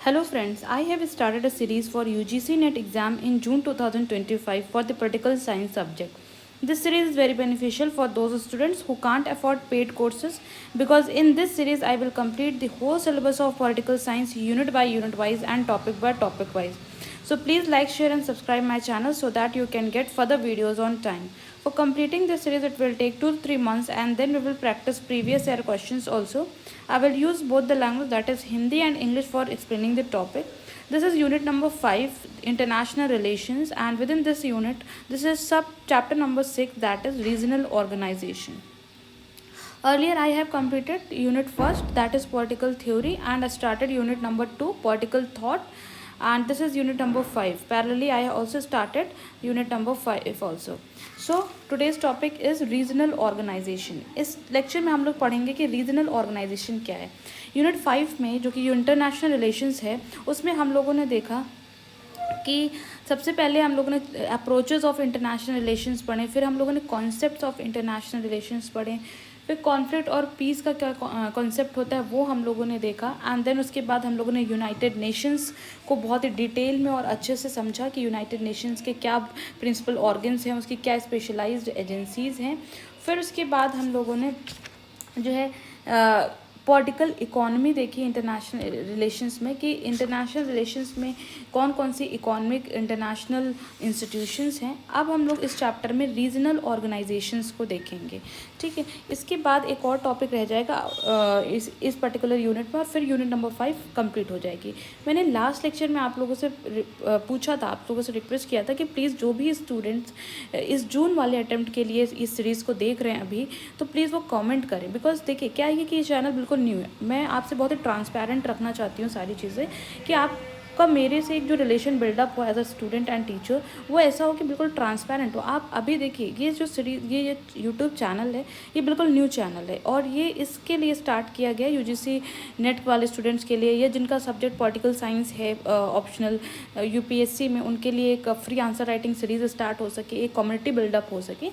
Hello friends, I have started a series for UGC NET exam in June 2025 for the political science subject. This series is very beneficial for those students who can't afford paid courses because in this series I will complete the whole syllabus of political science unit by unit wise and topic by topic wise. So please like, share and subscribe my channel so that you can get further videos on time. For completing this series it will take 2 to 3 months and then we will practice previous year questions also. I will use both the language that is Hindi and English for explaining the topic. This is unit number 5 international relations and within this unit this is sub chapter number 6 that is regional organization. Earlier I have completed unit first that is political theory and I started unit number 2 political thought and this is unit number 5. Parallelly I have also started unit number 5 also. So today's topic is regional organization. इस lecture में हम लोग पढ़ेंगे कि regional organisation क्या है. Unit 5 में जो कि इंटरनेशनल रिलेशंस है उसमें हम लोगों ने देखा कि सबसे पहले हम लोगों ने अप्रोचेस ऑफ इंटरनेशनल रिलेशंस पढ़े, फिर हम लोगों ने कॉन्सेप्ट्स ऑफ इंटरनेशनल रिलेशंस पढ़े, फिर कॉन्फ्लिक्ट और पीस का क्या कॉन्सेप्ट होता है वो हम लोगों ने देखा एंड देन उसके बाद हम लोगों ने यूनाइटेड नेशंस को बहुत ही डिटेल में और अच्छे से समझा कि यूनाइटेड नेशंस के क्या प्रिंसिपल ऑर्गन्स हैं, उसकी क्या स्पेशलाइज्ड एजेंसीज़ हैं. फिर उसके बाद हम लोगों ने जो है पॉलिटिकल इकोनॉमी देखी इंटरनेशनल रिलेशंस में कि इंटरनेशनल रिलेशंस में कौन कौन सी इकोनॉमिक इंटरनेशनल इंस्टीट्यूशंस हैं. अब हम लोग इस चैप्टर में रीजनल ऑर्गेनाइजेशंस को देखेंगे. ठीक है, इसके बाद एक और टॉपिक रह जाएगा इस पर्टिकुलर यूनिट में और फिर यूनिट नंबर 5 कंप्लीट हो जाएगी. मैंने लास्ट लेक्चर में आप लोगों से पूछा था, आप लोगों से रिक्वेस्ट किया था कि प्लीज़ जो भी स्टूडेंट्स इस जून वाले अटैम्प्ट के लिए इस सीरीज़ को देख रहे हैं अभी, तो प्लीज़ वो कमेंट करें. बिकॉज देखिए क्या है कि ये चैनल बिल्कुल न्यू है. मैं आपसे बहुत ही ट्रांसपेरेंट रखना चाहती हूँ सारी चीज़ें कि आपका मेरे से एक जो रिलेशन बिल्डअप हो as a student and teacher वो ऐसा हो कि बिल्कुल ट्रांसपेरेंट हो. आप अभी देखिए ये जो सीरीज ये यूट्यूब चैनल है ये बिल्कुल न्यू चैनल है और ये इसके लिए स्टार्ट किया गया यूजीसी नेट वाले स्टूडेंट्स के लिए या जिनका सब्जेक्ट पॉलिटिकल साइंस है ऑप्शनल यूपीएससी में, उनके लिए एक free answer writing series start हो सके, एक कम्युनिटी बिल्डअप हो सके.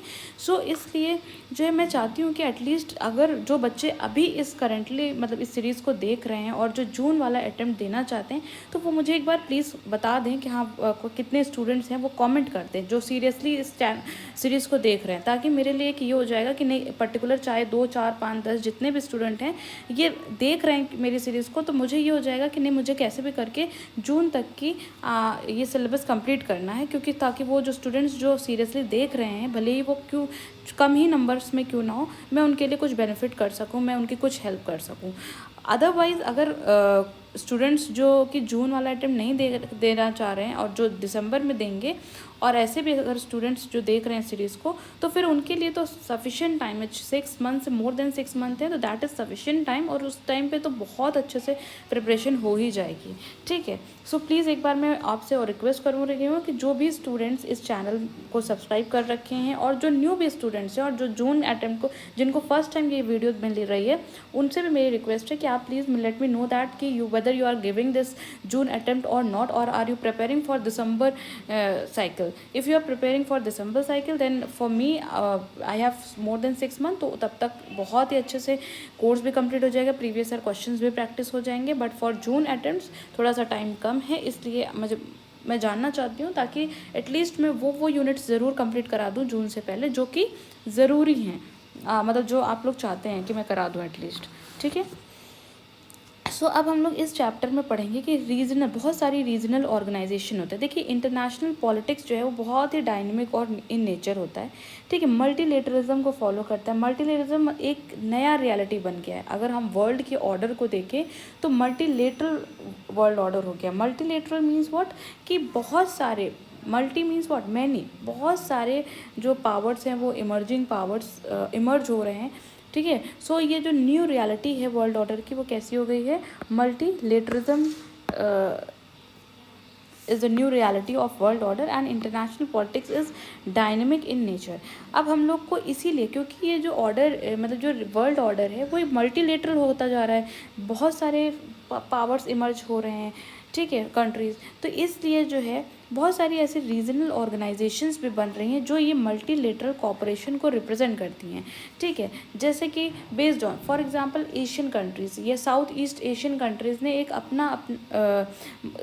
सो इसलिए जो है मैं चाहती हूँ कि एटलीस्ट अगर जो बच्चे अभी इस करेंटली मतलब इस सीरीज़ को देख रहे हैं और जो जून वाला अटैम्प्ट देना चाहते हैं तो वो मुझे एक बार प्लीज़ बता दें कि हाँ कितने स्टूडेंट्स हैं, वो कमेंट कर दें जो सीरियसली इस सीरीज़ को देख रहे हैं, ताकि मेरे लिए एक ये हो जाएगा कि नहीं पर्टिकुलर चाहे 2, 4, 5, 10 जितने भी स्टूडेंट हैं ये देख रहे हैं मेरी सीरीज़ को, तो मुझे ये हो जाएगा कि नहीं मुझे कैसे भी करके जून तक की ये सिलेबस कंप्लीट करना है, क्योंकि ताकि वो जो स्टूडेंट्स जो सीरियसली देख रहे हैं भले ही वो क्यों कम ही नंबर्स में क्यों ना हो, मैं उनके लिए कुछ बेनिफिट कर सकूं, मैं उनकी कुछ हेल्प कर सकूं. अदरवाइज़ अगर स्टूडेंट्स जो कि जून वाला अटैम्प्ट नहीं देना चाह रहे हैं और जो दिसंबर में देंगे और ऐसे भी अगर स्टूडेंट्स जो देख रहे हैं सीरीज़ को तो फिर उनके लिए तो सफिशिएंट टाइम है. 6 मंथ मोर देन 6 मंथ है तो दैट इज़ सफिशिएंट टाइम और उस टाइम पे तो बहुत अच्छे से प्रिपरेशन हो ही जाएगी. ठीक है, सो प्लीज़ एक बार मैं आपसे और रिक्वेस्ट करूँ रही हूँ कि जो भी स्टूडेंट्स इस चैनल को सब्सक्राइब कर रखे हैं और जो न्यू भी स्टूडेंट्स हैं और जो जून अटैम्प्ट को जिनको फर्स्ट टाइम ये वीडियो मिल रही है उनसे भी मेरी रिक्वेस्ट है कि आप please let me know that कि whether you are giving this June attempt or not, or are you preparing for December cycle. If you are preparing for December cycle then for me I have more than 6 months, तो तब तक बहुत ही अच्छे से course भी complete हो जाएगा, previous year questions भी प्रैक्टिस हो जाएंगे. बट फॉर जून अटेम्प्ट्स थोड़ा सा टाइम कम है, इसलिए मैं जानना चाहती हूँ ताकि एटलीस्ट मैं वो यूनिट्स ज़रूर कंप्लीट करा दूँ जून से पहले जो कि ज़रूरी हैं, मतलब जो आप लोग चाहते हैं कि मैं करा दूँ एटलीस्ट. ठीक है, सो अब हम लोग इस चैप्टर में पढ़ेंगे कि रीजनल बहुत सारी रीजनल ऑर्गेनाइजेशन होते हैं. देखिए इंटरनेशनल पॉलिटिक्स जो है वो बहुत ही डायनेमिक और इन नेचर होता है. ठीक है, मल्टीलेटरलिज्म को फॉलो करता है. मल्टीलेटरलिज्म एक नया रियलिटी बन गया है. अगर हम वर्ल्ड के ऑर्डर को देखें तो मल्टीलेटरल वर्ल्ड ऑर्डर हो गया. मल्टीलेटरल मीन्स व्हाट कि बहुत सारे मल्टी मीन्स व्हाट मैनी, बहुत सारे जो पावर्स हैं वो इमर्जिंग पावर्स इमर्ज हो रहे हैं. ठीक है, सो ये जो न्यू रियलिटी है वर्ल्ड ऑर्डर की वो कैसी हो गई है, multilateralism is the new reality of world order and international politics is dynamic in nature. अब हम लोग को इसीलिए क्योंकि ये जो ऑर्डर मतलब जो वर्ल्ड ऑर्डर है वो मल्टीलेटरल होता जा रहा है, बहुत सारे पावर्स इमर्ज हो रहे हैं, ठीक है, कंट्रीज़। तो इसलिए जो है बहुत सारी ऐसी रीजनल ऑर्गेनाइजेशंस भी बन रही हैं जो ये मल्टीलेटरल कॉपरेशन को रिप्रेजेंट करती हैं, ठीक है। जैसे कि based on for example Asian countries या साउथ ईस्ट एशियन कंट्रीज़ ने एक अपना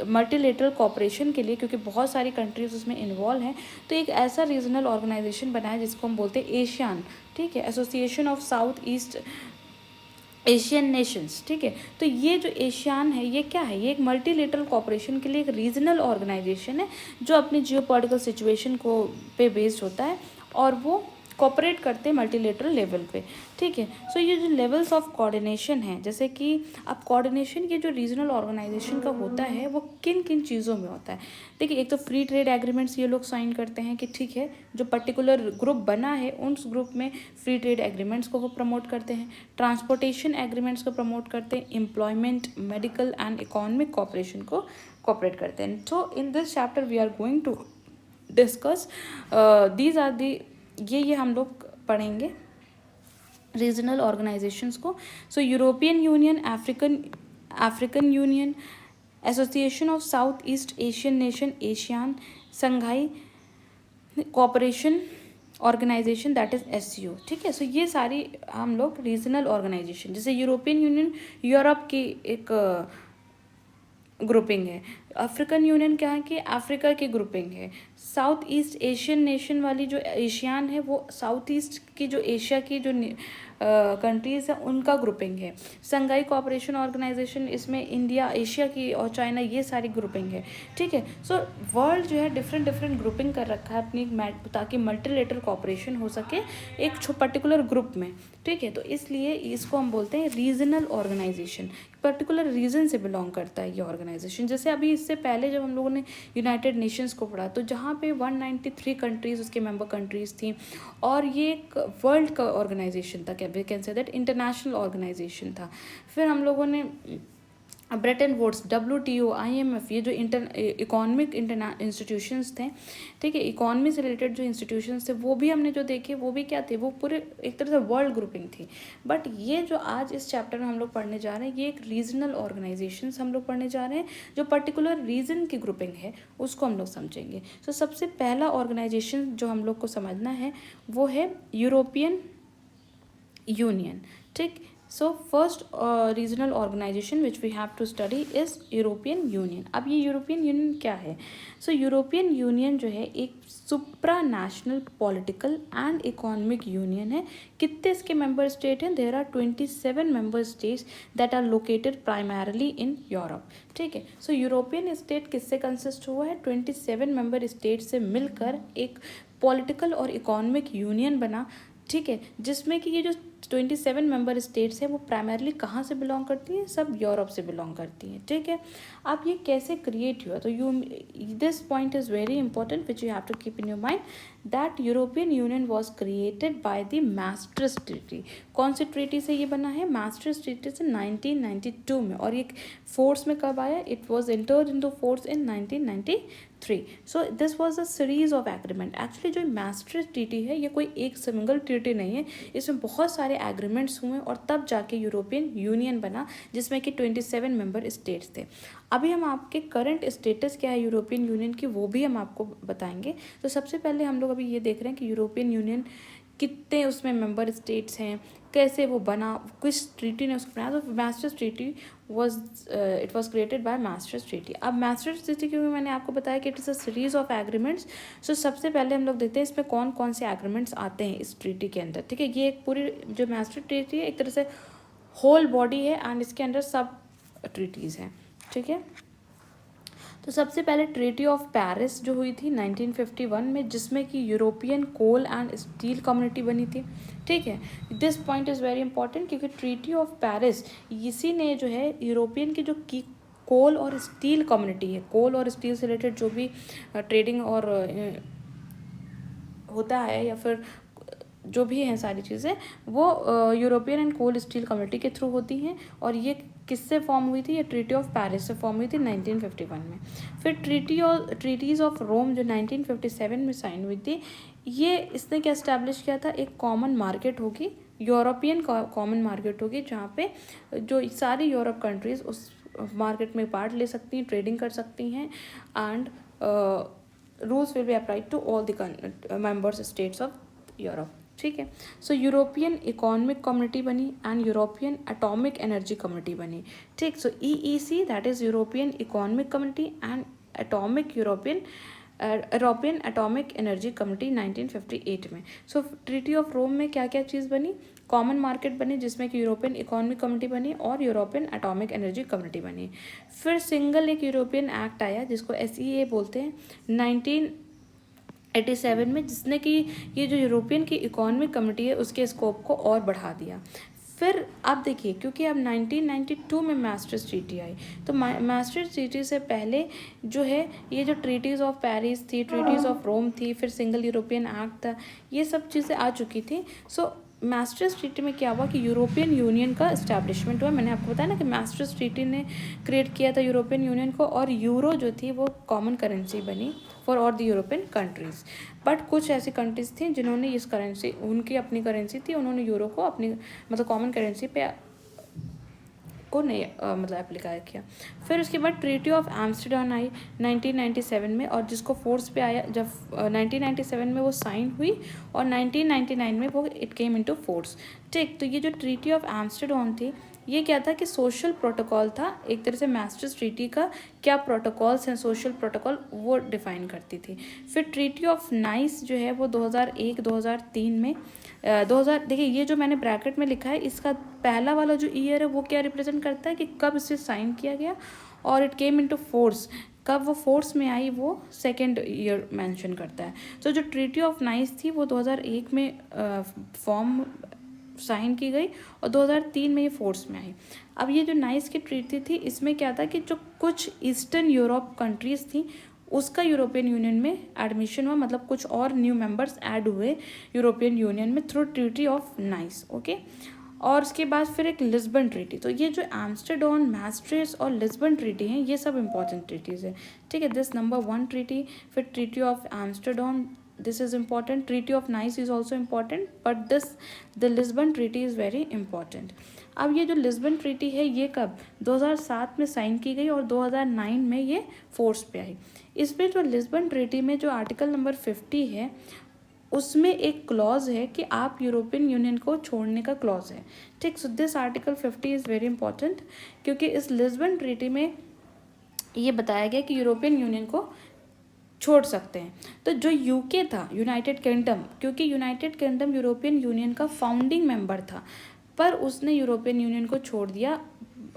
मल्टीलेटरल कॉपरेशन के लिए, क्योंकि बहुत सारी कंट्रीज़ उसमें इन्वॉल्व हैं, तो एक ऐसा रीजनल ऑर्गेनाइजेशन बनाया जिसको हम बोलते हैं एशियान, ठीक है, association of south east Asian Nations, ठीक है। तो ये जो एशियान है ये क्या है, ये एक मल्टीलेटरल कॉपरेशन के लिए एक रीजनल ऑर्गेनाइजेशन है जो अपनी जियोपॉलिटिकल सिचुएशन को पे बेस्ड होता है और वो कॉपरेट करते हैं मल्टीलेटरल लेवल पे, ठीक है। सो ये जो लेवल्स ऑफ कोऑर्डिनेशन है, जैसे कि अब कोऑर्डिनेशन ये जो रीजनल ऑर्गेनाइजेशन का होता है वो किन किन चीज़ों में होता है। देखिए, एक तो फ्री ट्रेड एग्रीमेंट्स ये लोग साइन करते हैं कि ठीक है, जो पर्टिकुलर ग्रुप बना है उस ग्रुप में फ्री ट्रेड एग्रीमेंट्स को वो प्रमोट करते हैं, ट्रांसपोर्टेशन एग्रीमेंट्स को प्रमोट करते हैं, employment, medical and economic cooperation को कॉपरेट करते हैं। So in this chapter we are going to discuss these are the, ये हम लोग पढ़ेंगे रीजनल ऑर्गेनाइजेशंस को। So European Union, African Union, Association of south east Asian Nation ASEAN, Shanghai cooperation Organisation that is SCO, ठीक है। So ये सारी हम लोग रीजनल ऑर्गेनाइजेशन, जैसे यूरोपियन यूनियन यूरोप की एक ग्रुपिंग है, अफ्रीकन यूनियन क्या है कि अफ्रीका की ग्रुपिंग है, साउथ ईस्ट एशियन नेशन वाली जो एशियान है वो साउथ ईस्ट की जो एशिया की जो कंट्रीज़ हैं उनका ग्रुपिंग है, संघाई कोऑपरेशन ऑर्गेनाइजेशन इसमें इंडिया, एशिया की और चाइना ये सारी ग्रुपिंग है, ठीक है। सो वर्ल्ड जो है डिफरेंट डिफरेंट ग्रुपिंग कर रखा है अपनी, ताकि मल्टीलेटरल कोऑपरेशन हो सके एक पर्टिकुलर ग्रुप में, ठीक है। तो इसलिए इसको हम बोलते हैं रीजनल ऑर्गेनाइजेशन, पर्टिकुलर रीजन से बिलोंग करता है ये ऑर्गेनाइजेशन। जैसे अभी इससे पहले जब हम लोगों ने यूनाइटेड नेशंस को पढ़ा तो जहाँ पे 193 कंट्रीज़ उसके मेंबर कंट्रीज़ थी और ये एक वर्ल्ड का ऑर्गेनाइजेशन था, we can say that international organization था। फिर हम लोगों ने ब्रेटन वुड्स, WTO, IMF, ये जो इकोनॉमिक इंस्टीट्यूशंस थे, ठीक है, इकोनॉमी से रिलेटेड जो इंस्टीट्यूशंस थे वो भी हमने जो देखे वो भी क्या थे, वो पूरे एक तरह से वर्ल्ड ग्रुपिंग थी। बट ये जो आज इस चैप्टर में हम लोग पढ़ने जा रहे हैं ये एक रीजनल ऑर्गेनाइजेशंस हम लोग पढ़ने जा रहे हैं, जो पर्टिकुलर रीजन की ग्रुपिंग है उसको हम लोग समझेंगे। तो सबसे पहला ऑर्गेनाइजेशन जो हम लोग को समझना है वो है यूरोपियन यूनियन, ठीक। So first regional organization which we have to study is European Union. अब ये यूरोपियन यूनियन क्या है? सो यूरोपियन यूनियन जो है एक supra national political and economic union है। कितने इसके मेंबर स्टेट हैं? There are 27 member states that are located primarily in Europe, ठीक है। सो यूरोपियन स्टेट किससे कंसिस्ट हुआ है? 27 मेंबर स्टेट से मिलकर एक पॉलिटिकल और इकोनॉमिक यूनियन बना, ठीक है, जिसमें कि ये जो 27 मेंबर स्टेट्स हैं वो प्राइमरली कहाँ से बिलोंग करती हैं? सब यूरोप से बिलोंग करती हैं, ठीक है। अब ये कैसे क्रिएट हुआ? तो this point is very important which you have to keep in your mind that European Union was created by the maastricht treaty. कौन सी ट्रीटी से ये बना है? maastricht ट्रीटी से 1992 में। और ये फोर्स में कब आया? It was entered into force in 1993। So this was a series of agreement. Actually जो maastricht ट्रीटी है ये कोई एक सिंगल ट्रीटी नहीं है, इसमें बहुत सारे एग्रीमेंट्स हुए और तब जाके यूरोपियन यूनियन बना जिसमें कि 27 मेंबर स्टेट्स थे। अभी हम आपके करंट स्टेटस क्या है यूरोपियन यूनियन की वो भी हम आपको बताएंगे। तो सबसे पहले हम लोग अभी ये देख रहे हैं कि यूरोपियन यूनियन कितने उसमें मेंबर स्टेट्स हैं, कैसे वो बना, किस ट्रीटी ने उसको बनाया। तो maastricht treaty it was created by maastricht treaty. अब maastricht ट्रीटी क्योंकि मैंने आपको बताया कि it is a series of agreements. So सबसे पहले हम लोग देखते हैं इसमें कौन कौन से एग्रीमेंट्स आते हैं इस ट्रीटी के अंदर, ठीक है। ये एक पूरी जो maastricht ट्रीटी है एक तरह से होल बॉडी है एंड इसके अंदर सब ट्रीटीज़ हैं, ठीक है। तो सबसे पहले ट्रीटी ऑफ पेरिस जो हुई थी 1951 में, जिसमें कि European coal and steel community बनी थी, ठीक है। This point is very important क्योंकि ट्रीटी ऑफ पेरिस इसी ने जो है यूरोपियन की जो की कोल और स्टील कम्युनिटी है, कोल और स्टील से रिलेटेड जो भी ट्रेडिंग और होता है या फिर जो भी हैं सारी चीज़ें वो European and coal steel community के थ्रू होती हैं। और ये किससे फॉर्म हुई थी? ये ट्रीटी ऑफ पेरिस से फॉर्म हुई थी 1951 में। फिर ट्रीटीज़ ऑफ रोम जो 1957 में साइन हुई थी, ये इसने क्या इस्टेब्लिश किया था? एक कॉमन मार्केट होगी, यूरोपियन कॉमन मार्केट होगी जहाँ पे जो सारी यूरोप कंट्रीज़ मार्केट में पार्ट ले सकती हैं, ट्रेडिंग कर सकती हैं, and rules will be applied to all the members states of Europe. ठीक है। सो यूरोपियन इकोनॉमिक कम्युनिटी बनी and European atomic energy community बनी। ठीक। So EEC that is European economic community and atomic European atomic energy community 1958 में। सो treaty of Rome में क्या क्या चीज़ बनी? कॉमन मार्केट बनी जिसमें कि यूरोपियन इकोनॉमिक कम्युनिटी बनी और यूरोपियन एटॉमिक एनर्जी कम्युनिटी बनी। फिर सिंगल एक यूरोपियन एक्ट आया जिसको SEA बोलते हैं 1987 में, जिसने कि ये जो यूरोपियन की इकोनॉमिक कम्युनिटी है उसके स्कोप को और बढ़ा दिया। फिर अब देखिए, क्योंकि अब 1992 में मास्ट्रिक्ट ट्रीटी आई, तो मास्ट्रिक्ट ट्रीटी से पहले जो है ये जो ट्रीटीज़ ऑफ पेरिस थी, ट्रीटीज़ ऑफ रोम थी, फिर सिंगल यूरोपियन एक्ट था, ये सब चीज़ें आ चुकी थी। सो मास्ट्रिक्ट ट्रीटी में क्या हुआ कि यूरोपियन यूनियन का इस्टेब्लिशमेंट हुआ। मैंने आपको बताया ना कि मास्ट्रिक्ट ट्रीटी ने क्रिएट किया था यूरोपियन यूनियन को, और यूरो जो थी वो कॉमन करेंसी बनी for all the European countries. But कुछ ऐसी कंट्रीज़ थी जिन्होंने इस करेंसी, उनकी अपनी करेंसी थी, उन्होंने यूरो को अपनी मतलब कॉमन करेंसी पे को नहीं मतलब एप्लीकाई किया। फिर उसके बाद ट्रीटी ऑफ एम्स्टर्डम आई 1997 में, और जिसको फोर्स पे आया जब 1997 में वो साइन हुई और 1999 में वो इट केम इनटू फोर्स। ठीक। तो ये जो ट्रीटी ऑफ एम्स्टर्डम थी ये क्या था कि सोशल प्रोटोकॉल था, एक तरह से मास्ट्रिक्ट ट्रीटी का क्या प्रोटोकॉल्स हैं, सोशल प्रोटोकॉल वो डिफाइन करती थी। फिर ट्रीटी ऑफ नाइस जो है वो 2001-2003 में 2000 देखिए ये जो मैंने ब्रैकेट में लिखा है इसका पहला वाला जो ईयर है वो क्या रिप्रेजेंट करता है कि कब इसे साइन किया गया, और इट केम इनटू फोर्स कब वो फोर्स में आई वो सेकेंड ईयर मेंशन करता है। तो जो ट्रीटी ऑफ नाइस थी वो 2001 में फॉर्म साइन की गई और 2003 में ये फोर्स में आई। अब ये जो नाइस की ट्रीटी थी इसमें क्या था कि जो कुछ ईस्टर्न यूरोप कंट्रीज़ थी उसका यूरोपियन यूनियन में एडमिशन हुआ, मतलब कुछ और न्यू मेंबर्स ऐड हुए यूरोपियन यूनियन में through treaty of nice. Okay. और उसके बाद फिर एक लिस्बन ट्रीटी। तो ये जो एम्स्टर्डम, मास्ट्रिक्ट और लिस्बन ट्रीटी हैं ये सब इंपॉर्टेंट ट्रीटीज़ है। ठीक है। दिस नंबर 1 ट्रीटी, फिर treaty of Amsterdam, this is important, treaty of nice is also important, but the Lisbon treaty is very important। अब ये जो लिस्बन ट्रीटी है ये कब 2007 में साइन की गई और 2009 में ये फोर्स पे आई। इसमें जो लिस्बन ट्रीटी में जो आर्टिकल नंबर 50 है उसमें एक क्लॉज है कि आप यूरोपियन यूनियन को छोड़ने का क्लॉज है। ठीक। So this article 50 is very important क्योंकि इस लिस्बन ट्रीटी में ये बताया गया कि यूरोपियन यूनियन को छोड़ सकते हैं। तो जो यूके था, यूनाइटेड किंगडम, क्योंकि यूनाइटेड किंगडम यूरोपियन यूनियन का फाउंडिंग मेंबर था पर उसने यूरोपियन यूनियन को छोड़ दिया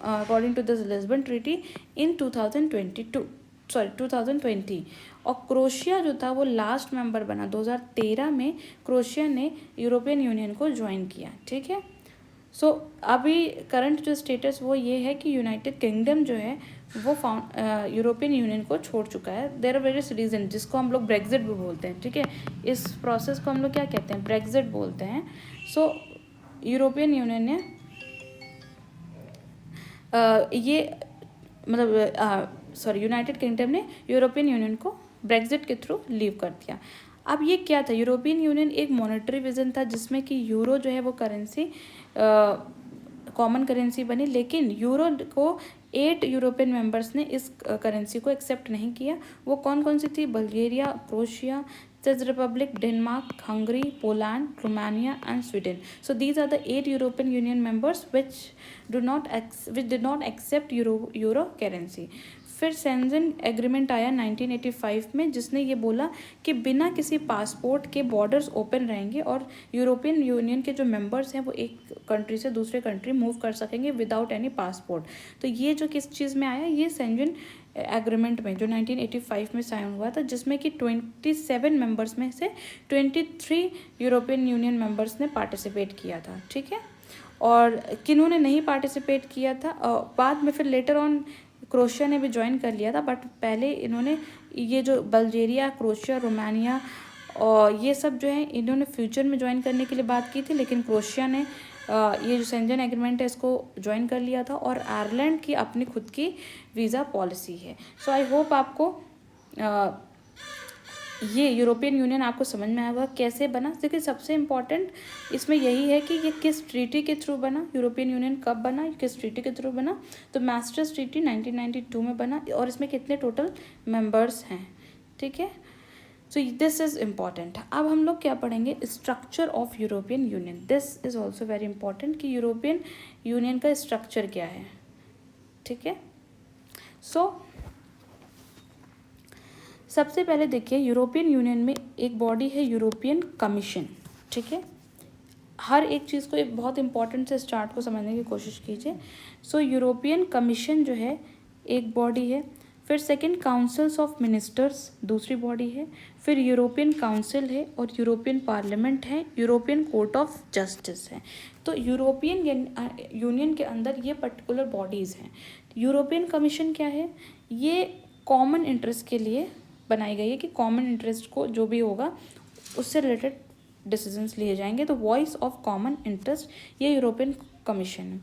according to this Lisbon treaty in 2020। और क्रोशिया जो था वो लास्ट मेंबर बना 2013 में, क्रोशिया ने यूरोपियन यूनियन को ज्वाइन किया। ठीक है। सो अभी करंट जो स्टेटस वो ये है कि यूनाइटेड किंगडम जो है वो यूरोपियन यूनियन को छोड़ चुका है। देयर आर वेरियस रीजन जिसको हम लोग ब्रेक्जिट भी बोलते हैं। ठीक है। इस प्रोसेस को हम लोग क्या कहते हैं? ब्रेक्जिट बोलते हैं। सो यूरोपियन यूनियन ने ये मतलब यूनाइटेड किंगडम ने यूरोपियन यूनियन को ब्रेक्जिट के थ्रू लीव कर दिया। अब ये क्या था? यूरोपियन यूनियन एक मॉनेटरी विजन था जिसमें कि यूरो जो है वो करेंसी कॉमन करेंसी बनी, लेकिन यूरो को 8 यूरोपियन मेंबर्स ने इस करेंसी को एक्सेप्ट नहीं किया। वो कौन कौन सी थी? बल्गेरिया, क्रोशिया, चेक Republic, Denmark, Hungary, Poland, Romania and Sweden. So these are the 8 European union members which did not accept euro currency. फिर शेंजन एग्रीमेंट आया 1985 में जिसने ये बोला कि बिना किसी पासपोर्ट के बॉर्डर्स ओपन रहेंगे और यूरोपियन यूनियन के जो मेंबर्स हैं वो एक कंट्री से दूसरे कंट्री मूव कर सकेंगे विदाउट एनी पासपोर्ट। तो ये जो किस चीज़ में आया? ये शेंजन एग्रीमेंट में जो 1985 में साइन हुआ था, जिसमें कि 27 मेंबर्स में से 23 यूरोपियन यूनियन मेंबर्स ने पार्टिसिपेट किया था। ठीक है। और किन्होंने नहीं पार्टिसिपेट किया था? बाद में फिर लेटर ऑन क्रोशिया ने भी ज्वाइन कर लिया था, बट पहले इन्होंने ये जो बल्गेरिया, क्रोशिया, रोमानिया और ये सब जो है इन्होंने फ्यूचर में ज्वाइन करने के लिए बात की थी, लेकिन क्रोशिया ने ये जो शेंजन एग्रीमेंट है इसको ज्वाइन कर लिया था। और आयरलैंड की अपनी खुद की वीज़ा पॉलिसी है। सो आई होप आपको ये यूरोपियन यूनियन आपको समझ में आया होगा कैसे बना। देखिए सबसे इम्पॉर्टेंट इसमें यही है कि ये किस ट्रीटी के थ्रू बना, यूरोपियन यूनियन कब बना, किस ट्रीटी के थ्रू बना। तो मैस्ट्रिक्ट ट्रीटी 1992 में बना और इसमें कितने टोटल मेंबर्स हैं, ठीक है। So this is important. अब हम लोग क्या पढ़ेंगे, structure of European union. This is also very important कि यूरोपियन यूनियन का स्ट्रक्चर क्या है, ठीक है। सो सबसे पहले देखिए यूरोपियन यूनियन में एक बॉडी है यूरोपियन कमीशन, ठीक है। हर एक चीज़ को एक बहुत इंपॉर्टेंट से स्टार्ट को समझने की कोशिश कीजिए। सो यूरोपियन कमीशन जो है एक बॉडी है, फिर सेकंड काउंसिल्स ऑफ मिनिस्टर्स दूसरी बॉडी है, फिर यूरोपियन काउंसिल है और यूरोपियन पार्लियामेंट है, यूरोपियन कोर्ट ऑफ जस्टिस है। तो यूरोपियन यूनियन के अंदर ये पर्टिकुलर बॉडीज़ हैं। यूरोपियन कमीशन क्या है, ये कॉमन इंटरेस्ट के लिए बनाई गई है कि कॉमन इंटरेस्ट को जो भी होगा उससे रिलेटेड डिसीजंस लिए जाएंगे। तो वॉइस ऑफ कॉमन इंटरेस्ट ये यूरोपियन कमीशन है।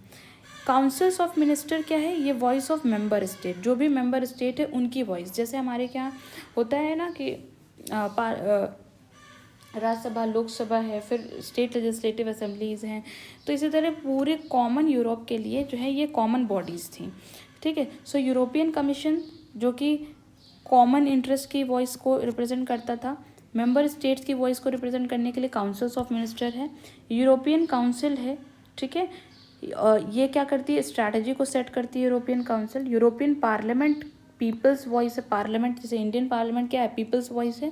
काउंसिल्स ऑफ मिनिस्टर क्या है, ये वॉइस ऑफ मेंबर स्टेट, जो भी मेंबर स्टेट है उनकी वॉइस। जैसे हमारे क्या होता है ना कि राज्यसभा, लोकसभा है, फिर स्टेट लेजिस्लेटिव असेंबलीज़ हैं, तो इसी तरह पूरे कॉमन यूरोप के लिए जो है ये कॉमन बॉडीज़ थी, ठीक है। सो यूरोपियन कमीशन जो कि कॉमन इंटरेस्ट की वॉइस को रिप्रेजेंट करता था, मेंबर स्टेट्स की वॉइस को रिप्रेजेंट करने के लिए काउंसिल्स ऑफ मिनिस्टर है, यूरोपियन काउंसिल है, ठीक है। ये क्या करती है, स्ट्रैटेजी को सेट करती है European council. European parliament people's voice है, पार्लियामेंट जैसे इंडियन पार्लियामेंट क्या है, पीपल्स वॉइस है।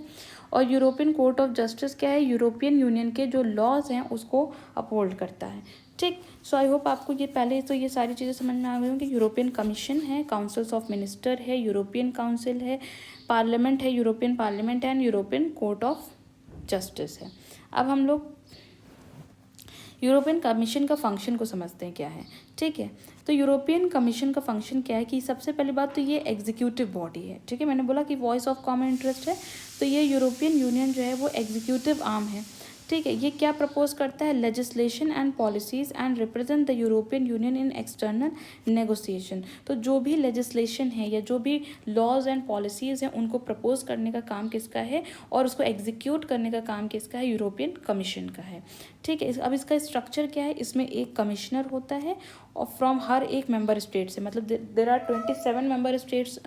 और यूरोपियन कोर्ट ऑफ जस्टिस क्या है, यूरोपियन यूनियन के जो लॉज हैं उसको अपहोल्ड करता है, ठीक। सो आई होप आपको ये पहले तो ये सारी चीज़ें समझ में आ गई होंगी। यूरोपियन कमीशन है, काउंसिल्स ऑफ मिनिस्टर है, यूरोपियन काउंसिल है, पार्लियामेंट है, European parliament and European court of justice है। अब हम लोग यूरोपियन कमीशन का फंक्शन को समझते हैं क्या है, ठीक है। तो यूरोपियन कमीशन का फंक्शन क्या है कि सबसे पहली बात तो ये एग्जीक्यूटिव बॉडी है, ठीक है। मैंने बोला कि वॉइस ऑफ कॉमन इंटरेस्ट है, तो ये यूरोपियन यूनियन जो है वो एग्जीक्यूटिव आर्म है, ठीक है। ये क्या प्रपोज करता है, legislation and policies and represent the European union in external negotiation. तो जो भी लेजिस्लेशन है या जो भी लॉज एंड पॉलिसीज़ हैं उनको प्रपोज करने का काम किसका है और उसको एग्जीक्यूट करने का काम किसका है, यूरोपियन कमीशन का है, ठीक है। अब इसका स्ट्रक्चर क्या है, इसमें एक कमिश्नर होता है और फ्रॉम हर एक मेंबर स्टेट से, मतलब there are 27 member states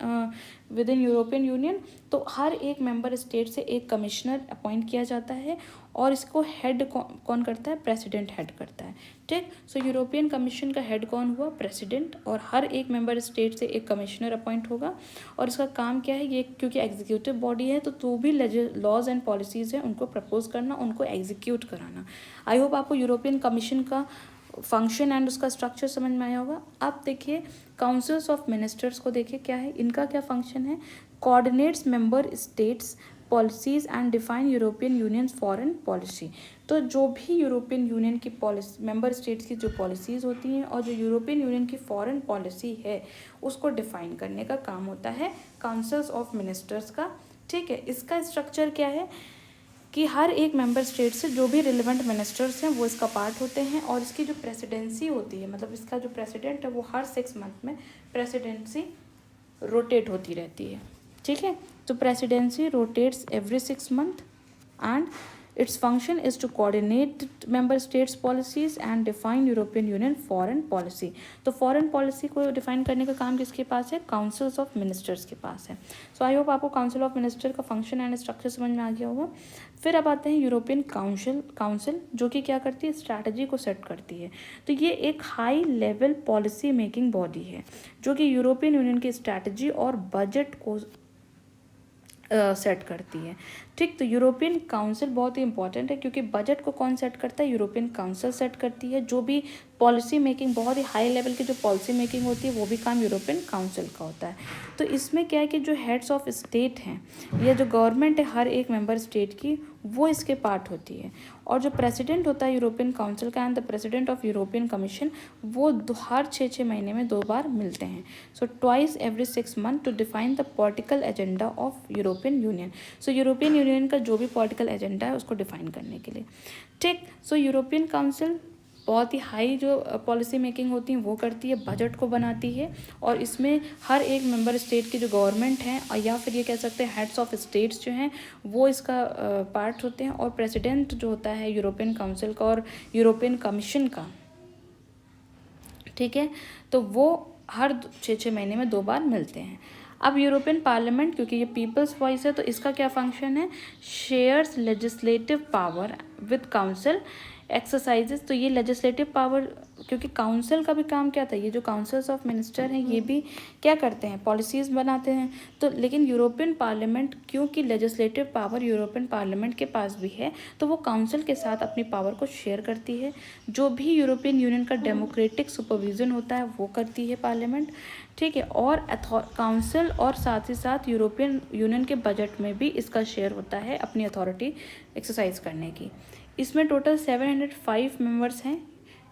within European union. तो हर एक मेंबर स्टेट से एक कमिश्नर अपॉइंट किया जाता है और इसको हेड कौन करता है, प्रेसिडेंट हेड करता है, ठीक। सो यूरोपियन कमीशन का हेड कौन हुआ, प्रेसिडेंट, और हर एक मेंबर स्टेट से एक कमिश्नर अपॉइंट होगा। और इसका काम क्या है, ये क्योंकि एग्जीक्यूटिव बॉडी है तो भी लॉज एंड पॉलिसीज़ हैं उनको प्रपोज करना, उनको एग्जीक्यूट कराना। आई होप आपको यूरोपियन कमीशन का फंक्शन एंड उसका स्ट्रक्चर समझ में आया होगा। अब देखिए काउंसिल्स ऑफ मिनिस्टर्स को देखिए क्या है, इनका क्या फंक्शन है, coordinates member states policies and define European union foreign policy. तो जो भी यूरोपियन यूनियन की पॉलिसी, मेंबर स्टेट्स की जो पॉलिसीज़ होती हैं और जो यूरोपियन यूनियन की फॉरेन पॉलिसी है उसको डिफाइन करने का काम होता है काउंसिल्स ऑफ मिनिस्टर्स का, ठीक है। इसका स्ट्रक्चर क्या है कि हर एक मेंबर स्टेट से जो भी रिलेवेंट मिनिस्टर्स हैं वो इसका पार्ट होते हैं और इसकी जो प्रेसिडेंसी होती है, मतलब इसका जो प्रेसिडेंट है वो हर 6 मंथ में प्रेसिडेंसी रोटेट होती रहती है, ठीक है। तो presidency rotates every 6 months and its function is to coordinate member states policies and define European Union foreign policy। तो फॉरेन पॉलिसी को डिफाइन करने का काम किसके पास है, काउंसिल्स ऑफ मिनिस्टर्स के पास है। सो आई होप आपको काउंसिल ऑफ मिनिस्टर का फंक्शन एंड स्ट्रक्चर समझ में आ गया होगा। फिर अब आते हैं यूरोपियन काउंसिल जो कि क्या करती है, स्ट्रैटेजी को सेट करती है। तो ये एक high level policy making body है जो कि यूरोपियन यूनियन की स्ट्रैटेजी और बजट को सेट करती है, ठीक। तो यूरोपियन काउंसिल बहुत ही इंपॉर्टेंट है क्योंकि बजट को कौन सेट करता है, यूरोपियन काउंसिल सेट करती है। जो भी पॉलिसी मेकिंग, बहुत ही हाई लेवल की जो पॉलिसी मेकिंग होती है वो भी काम यूरोपियन काउंसिल का होता है। तो इसमें क्या है कि जो हेड्स ऑफ स्टेट हैं या जो गवर्नमेंट है हर एक मेंबर स्टेट की, वो इसके पार्ट होती है। और जो प्रेसिडेंट होता है यूरोपियन काउंसिल का and the president of European commission, वो हर 6 महीने में 2 बार मिलते हैं। So twice every 6 months to define the political agenda of European union. So European union का जो भी पॉलिटिकल एजेंडा है उसको डिफाइन करने के लिए, ठीक। सो यूरोपियन काउंसिल बहुत ही हाई जो पॉलिसी मेकिंग होती है वो करती है, बजट को बनाती है, और इसमें हर एक मेंबर स्टेट की जो गवर्नमेंट हैं या फिर ये कह सकते हैं हेड्स ऑफ स्टेट्स जो हैं वो इसका पार्ट होते हैं, और प्रेसिडेंट जो होता है यूरोपियन काउंसिल का और यूरोपियन कमीशन का, ठीक है, तो वो हर 6-6 महीने में 2 बार मिलते हैं। अब यूरोपियन पार्लियामेंट, क्योंकि ये पीपल्स वॉइस है, तो इसका क्या फंक्शन है, shares legislative power with council exercises. तो ये लेजिस्लेटिव पावर, क्योंकि काउंसिल का भी काम क्या था, ये जो काउंसिल्स ऑफ मिनिस्टर हैं ये भी क्या करते हैं, पॉलिसीज़ बनाते हैं। तो लेकिन यूरोपियन पार्लियामेंट, क्योंकि लेजिस्लेटिव पावर यूरोपियन पार्लियामेंट के पास भी है, तो वो काउंसिल के साथ अपनी पावर को शेयर करती है। जो भी यूरोपियन यूनियन का डेमोक्रेटिक सुपरविजन होता है वो करती है पार्लियामेंट, ठीक है। और काउंसिल और साथ ही साथ यूरोपियन यूनियन के बजट में भी इसका शेयर होता है अपनी अथॉरिटी एक्सरसाइज करने की। इसमें टोटल 705 मेंबर्स हैं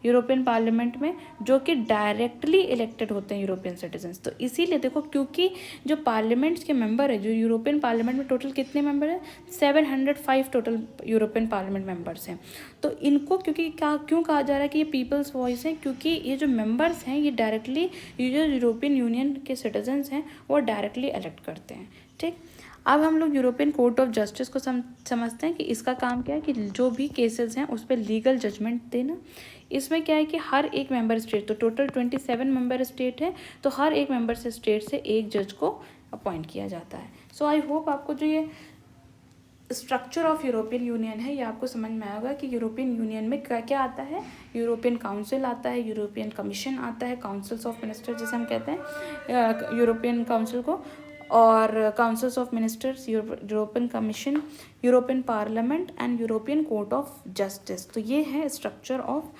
यूरोपियन पार्लियामेंट में, जो कि डायरेक्टली इलेक्टेड होते हैं यूरोपियन सिटीजन्स। तो इसीलिए देखो, क्योंकि जो पार्लियामेंट्स के मेंबर है, जो यूरोपियन पार्लियामेंट में टोटल कितने मेंबर हैं, 705 टोटल यूरोपियन पार्लियामेंट मेंबर्स हैं। तो इनको क्योंकि क्यों कहा जा रहा है कि ये पीपल्स वॉइस हैं, क्योंकि ये जो मेंबर्स हैं ये डायरेक्टली जो यूरोपियन यूनियन के सिटीजन्स हैं वो डायरेक्टली इलेक्ट करते हैं, ठीक। अब हम लोग यूरोपियन कोर्ट ऑफ जस्टिस को समझते हैं कि इसका काम क्या है, कि जो भी केसेस हैं उस पर लीगल जजमेंट देना। इसमें क्या है कि हर एक मेंबर स्टेट, तो टोटल 27 मेंबर स्टेट है, तो हर एक मेंबर स्टेट से एक जज को अपॉइंट किया जाता है। सो आई होप आपको जो ये स्ट्रक्चर ऑफ यूरोपियन यूनियन है ये आपको समझ में आएगा कि यूरोपियन यूनियन में क्या क्या आता है। यूरोपियन काउंसिल आता है, यूरोपियन कमीशन आता है, काउंसिल्स ऑफ मिनिस्टर जिसे हम कहते हैं यूरोपियन काउंसिल को, और councils of ministers, European commission, European parliament and European court of justice. तो ये है स्ट्रक्चर ऑफ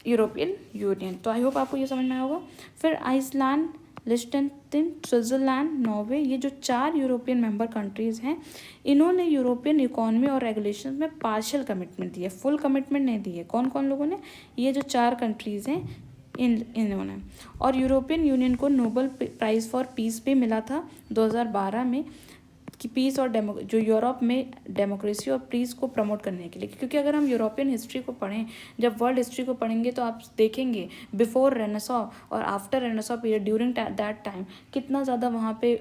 यूरोपियन यूनियन। तो आई होप आपको ये समझ में आया होगा। फिर आइसलैंड, लिechtenstein, स्विट्ज़रलैंड, नॉर्वे, ये जो 4 यूरोपियन मेंबर कंट्रीज़ हैं, इन्होंने यूरोपियन इकोनॉमी और रेगुलेशन में पार्शियल कमिटमेंट दी है, फुल कमिटमेंट नहीं दी है। कौन कौन लोगों ने, ये जो 4 कंट्रीज़ हैं इन्होंने। और यूरोपियन यूनियन को नोबेल प्राइज़ फॉर पीस भी मिला था 2012 में, कि पीस और जो यूरोप में डेमोक्रेसी और पीस को प्रमोट करने के लिए। क्योंकि अगर हम यूरोपियन हिस्ट्री को पढ़ें, जब वर्ल्ड हिस्ट्री को पढ़ेंगे तो आप देखेंगे बिफोर रेनेसां और after renaissance period, during that time कितना ज़्यादा वहाँ पे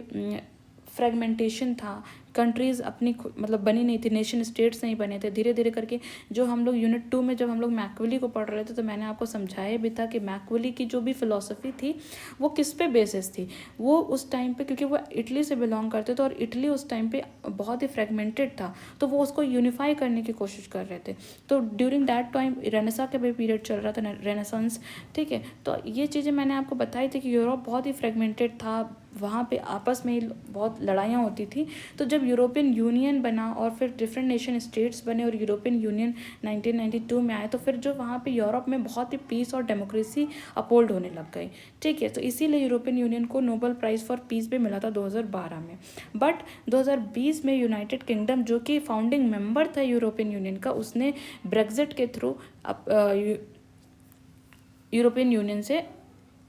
फ्रेगमेंटेशन था, कंट्रीज़ अपनी मतलब बनी नहीं थी, नेशन स्टेट्स नहीं बने थे। धीरे धीरे करके जो हम लोग यूनिट 2 में जब हम लोग मैकविली को पढ़ रहे थे, तो मैंने आपको समझाया भी था कि मैकविली की जो भी फिलॉसफी थी वो किस पे बेसिस थी। वो उस टाइम पे, क्योंकि वो इटली से बिलोंग करते थे और इटली उस टाइम पे बहुत ही फ्रेगमेंटेड था, तो वो उसको यूनिफाई करने की कोशिश कर रहे थे। तो ड्यूरिंग दैट टाइम रेनेसां का भी पीरियड चल रहा था, रेनेसांस, ठीक है। तो ये चीज़ें मैंने आपको बताई थी कि यूरोप बहुत ही फ्रेगमेंटेड था, वहाँ पे आपस में ही बहुत लड़ाइयाँ होती थी। तो जब यूरोपियन यूनियन बना और फिर डिफरेंट नेशन स्टेट्स बने और यूरोपियन यूनियन 1992 में आए, तो फिर जो वहाँ पे यूरोप में बहुत ही पीस और डेमोक्रेसी अपहोल्ड होने लग गई, ठीक है। तो इसीलिए यूरोपियन यूनियन को नोबेल प्राइज़ फॉर पीस भी मिला था 2012 में। बट 2020 में यूनाइटेड किंगडम, जो कि फाउंडिंग मेंबर था यूरोपियन यूनियन का, उसने ब्रेग्जिट के थ्रू यूरोपियन यूनियन से